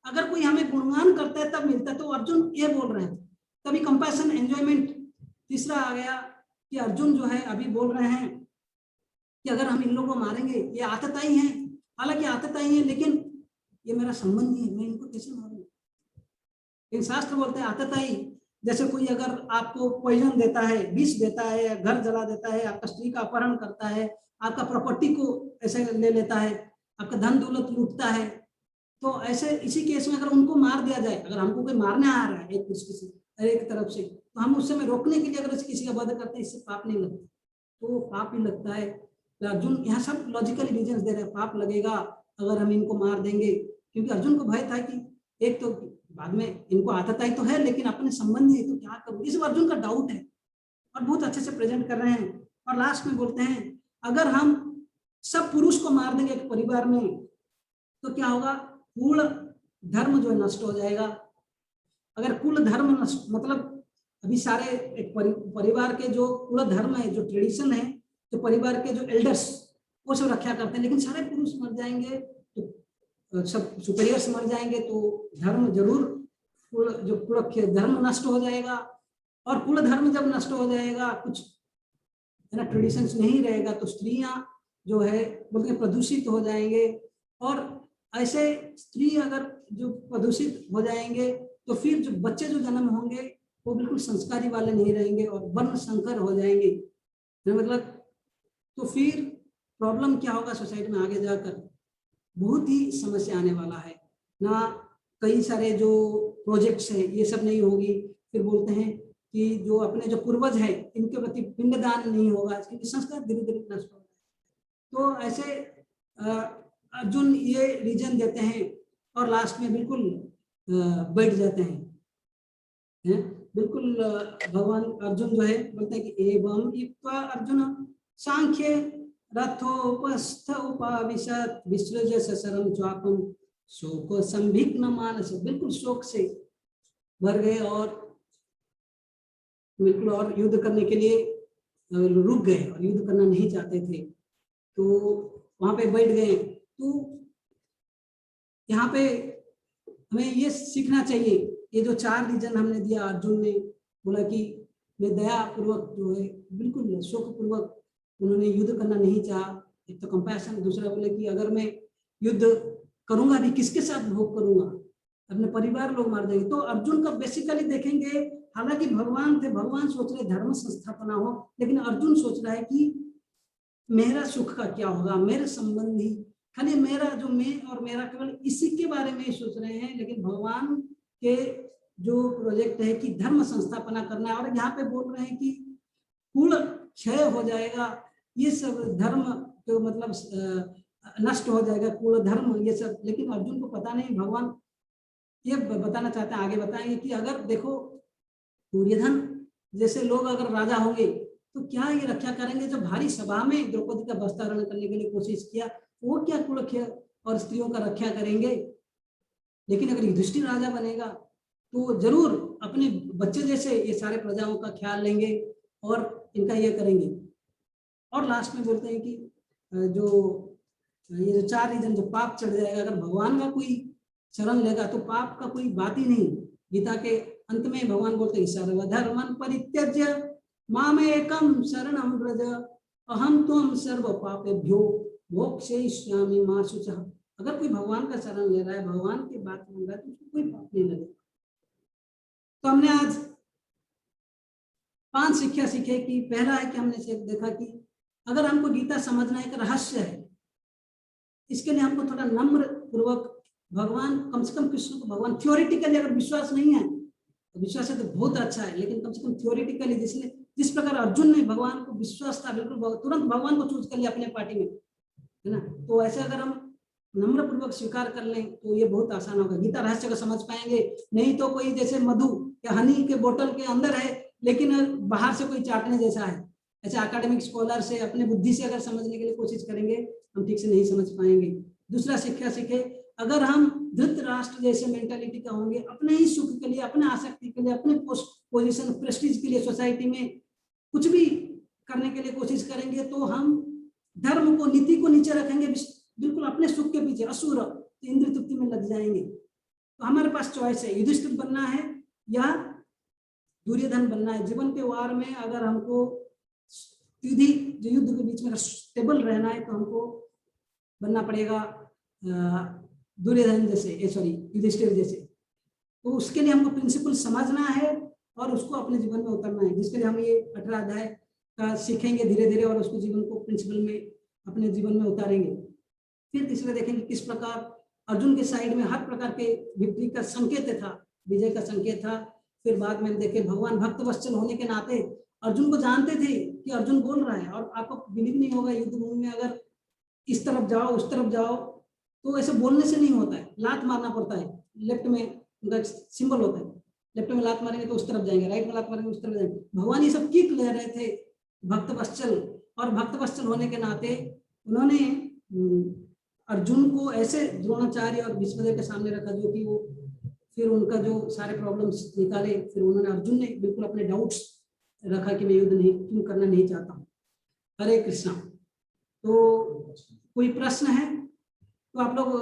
Speaker 3: अगर कोई हमें गुणगान करता है तब मिलता है। तो अर्जुन ये बोल रहे हैं, तभी कंपैशन, एंजॉयमेंट तीसरा आ गया कि अर्जुन जो है अभी बोल रहे हैं कि अगर हम इन लोगों को मारेंगे, ये आतताई हैं, हालांकि आतताई है, लेकिन ये मेरा संबंधी है, मैं इनको कैसे मारूंगा। इन शास्त्र बोलते हैं आतताई, जैसे कोई अगर आपको पॉइजन देता है, विष देता है, या घर जला देता है, आपका स्त्री का अपहरण करता है, आपका प्रॉपर्टी को ऐसे ले लेता है, आपका धन दौलत लूटता है, तो ऐसे इसी केस में अगर उनको मार दिया जाए, अगर हमको कोई मारने आ रहा है एक तरफ से, तो हम उससे में रोकने के लिए अगर किसी का वध करते हैं, इससे पाप नहीं लगता, तो पाप ही लगता है। अर्जुन यहाँ सब लॉजिकली रीजन दे रहे हैं, पाप लगेगा अगर हम इनको मार देंगे, क्योंकि अर्जुन को भय था कि एक तो बाद में इनको आतताई तो है, लेकिन अपने संबंधी है तो क्या करूं, इस अर्जुन का डाउट है, और बहुत अच्छे से प्रेजेंट कर रहे हैं। और लास्ट में बोलते हैं अगर हम सब पुरुष को मार देंगे एक परिवार में, तो क्या होगा, कुल धर्म जो नष्ट हो जाएगा। अगर कुल धर्म नष्ट, मतलब अभी सारे एक परिवार के जो कुल धर्म है, जो ट्रेडिशन है, जो परिवार के जो एल्डर्स वो सब रक्षा करते हैं, लेकिन सारे पुरुष मर जाएंगे तो सब सुपीरियर्स मर जाएंगे, तो धर्म जरूर जो कुल धर्म नष्ट हो जाएगा। और कुल धर्म जब नष्ट हो जाएगा, कुछ है ना ट्रेडिशंस नहीं रहेगा, तो स्त्रियां जो है बोलते प्रदूषित हो जाएंगे। और ऐसे स्त्री अगर जो प्रदूषित हो जाएंगे, तो फिर जो बच्चे जो जन्म होंगे वो बिल्कुल संस्कारी वाले नहीं रहेंगे और वर्ण संकर हो जाएंगे, मतलब तो फिर प्रॉब्लम क्या होगा सोसाइटी में आगे जाकर, बहुत ही समस्या आने वाला है ना। कई सारे जो प्रोजेक्ट्स है ये सब नहीं होगी, फिर बोलते हैं कि जो अपने जो पूर्वज है इनके प्रति पिंडदान नहीं होगा, क्योंकि संस्कार धीरे धीरे नष्ट हो रहा है। तो ऐसे अर्जुन ये रीजन देते हैं और लास्ट में बिल्कुल बैठ जाते हैं, बिल्कुल भगवान अर्जुन जो है बोलते हैं कि एवं इत्वा अर्जुन सांख्ये रथोपस्थ उपाविशत विसृज ससरम चापम शोक संभिग्न मानस, बिल्कुल शोक से भर गए और बिल्कुल और युद्ध करने के लिए रुक गए और युद्ध करना नहीं चाहते थे, तो वहां पे बैठ गए। तो यहाँ पे हमें ये सीखना चाहिए, ये जो 4 रीजन हमने दिया, अर्जुन ने बोला कि मैं दया पूर्वक जो है बिल्कुल शोक पूर्वक उन्होंने युद्ध करना नहीं चाहा, एक तो कंपैशन, दूसरा बोले कि अगर मैं युद्ध करूंगा भी किसके साथ भोग करूंगा, अपने परिवार लोग मार देंगे। तो अर्जुन का बेसिकली देखेंगे, हालांकि भगवान थे, भगवान सोच रहे धर्म संस्थापना हो, लेकिन अर्जुन सोच रहा है कि मेरा सुख का क्या होगा, मेरे संबंधी, खाली मेरा जो मैं और मेरा, केवल इसी के बारे में ही सोच रहे हैं। लेकिन भगवान के जो प्रोजेक्ट है कि धर्म संस्थापना करना है, और यहाँ पे बोल रहे हैं कि कुल क्षय हो जाएगा, ये सब धर्म तो मतलब नष्ट हो जाएगा, कुल धर्म ये सब। लेकिन अर्जुन को पता नहीं, भगवान ये बताना चाहते हैं, आगे बताएंगे कि अगर देखो दुर्योधन जैसे लोग अगर राजा होंगे तो क्या ये रक्षा करेंगे, जो भारी सभा में द्रौपदी का वस्त्राहरण करने के लिए कोशिश किया, वो क्या कुल और स्त्रियों का रक्षा करेंगे। लेकिन अगर युधिष्ठिर राजा बनेगा तो जरूर अपने बच्चे जैसे ये सारे प्रजाओं का ख्याल लेंगे और इनका ये करेंगे। और लास्ट में बोलते हैं कि जो ये जो 4 रीजन, जो पाप चढ़ जाएगा, अगर भगवान का कोई शरण लेगा तो पाप का कोई बात ही नहीं। गीता के अंत में भगवान बोलते हैं सर्वधर्मन परित्यज्य मामेकं शरणं व्रज अहम त्वं सर्व पापेभ्यो मोक्षयिष्यामि मा शुचः। अगर कोई भगवान का शरण ले रहा है, भगवान की बात मान रहा है, तो उसको कोई पाप नहीं लगेगा। तो हमने आज 5 शिक्षा सीखे कि पहला है कि हमने देखा कि अगर हमको गीता समझना एक रहस्य है, इसके लिए हमको थोड़ा नम्र पूर्वक भगवान, कम से कम कृष्ण को भगवान थ्योरेटिकली अगर विश्वास नहीं है तो विश्वास है तो बहुत अच्छा है, लेकिन कम से कम थ्योरेटिकली जिस प्रकार अर्जुन ने भगवान को विश्वास था, बिल्कुल तुरंत भगवान को चूज कर लिया अपने पार्टी में, है ना। तो ऐसे अगर हम नम्र पूर्वक स्वीकार कर लें तो ये बहुत आसान होगा, गीता रहस्य को समझ पाएंगे। नहीं तो कोई जैसे मधु या हनी के बोतल के अंदर है लेकिन बाहर से कोई चाटने जैसा है, ऐसे एकेडमिक स्कॉलर से अपने बुद्धि से अगर समझने के लिए कोशिश करेंगे हम ठीक से नहीं समझ पाएंगे। दूसरा शिक्षा सीखे, अगर हम धृतराष्ट्र जैसे मेंटालिटी का होंगे, अपने ही सुख के लिए, अपने आसक्ति के लिए, अपने पोजीशन प्रेस्टीज के लिए सोसाइटी में कुछ भी करने के लिए कोशिश करेंगे तो हम धर्म को, नीति को नीचे रखेंगे, बिल्कुल अपने सुख के पीछे असुर इंद्र तृप्ति में लग जाएंगे। तो हमारे पास चॉइस है, युधिष्ठिर बनना है या दुर्योधन बनना है। जीवन के वार में अगर हमको युद्ध के बीच में स्टेबल रहना है तो हमको बनना पड़ेगा दुर्योधन जैसे, सॉरी युधिष्ठिर जैसे। तो उसके लिए हमको प्रिंसिपल समझना है और उसको अपने जीवन में उतरना है, जिसके लिए हम ये 18 अध्याय का सीखेंगे धीरे धीरे और उसको जीवन को प्रिंसिपल में अपने जीवन में उतारेंगे। फिर तीसरे देखेंगे किस प्रकार अर्जुन के साइड में हर प्रकार के विक्ट्री का संकेत था, विजय का संकेत था। फिर बाद में देखे भगवान भक्त वत्सल होने के नाते अर्जुन को जानते थे कि अर्जुन बोल रहा है, और आपको बिलीव नहीं होगा युद्ध भूमि में अगर इस तरफ जाओ उस तरफ जाओ तो ऐसे बोलने से नहीं होता है, लात मारना पड़ता है। लेफ्ट में उनका सिंबल होता है, लेफ्ट में लात मारेंगे तो उस तरफ जाएंगे, राइट में लात मारेंगे उस तरफ जाएंगे। भगवान ये सब किक ले रहे थे भक्त वत्सल, और भक्त वत्सल होने के नाते उन्होंने अर्जुन को ऐसे द्रोणाचार्य और भीष्मदेव के सामने रखा जो कि वो फिर उनका जो सारे प्रॉब्लम्स निकाले। फिर उन्होंने, अर्जुन ने बिल्कुल अपने डाउट्स रखा कि मैं युद्ध नहीं क्यों करना नहीं चाहता हूँ। हरे कृष्णा। तो कोई प्रश्न है तो आप लोग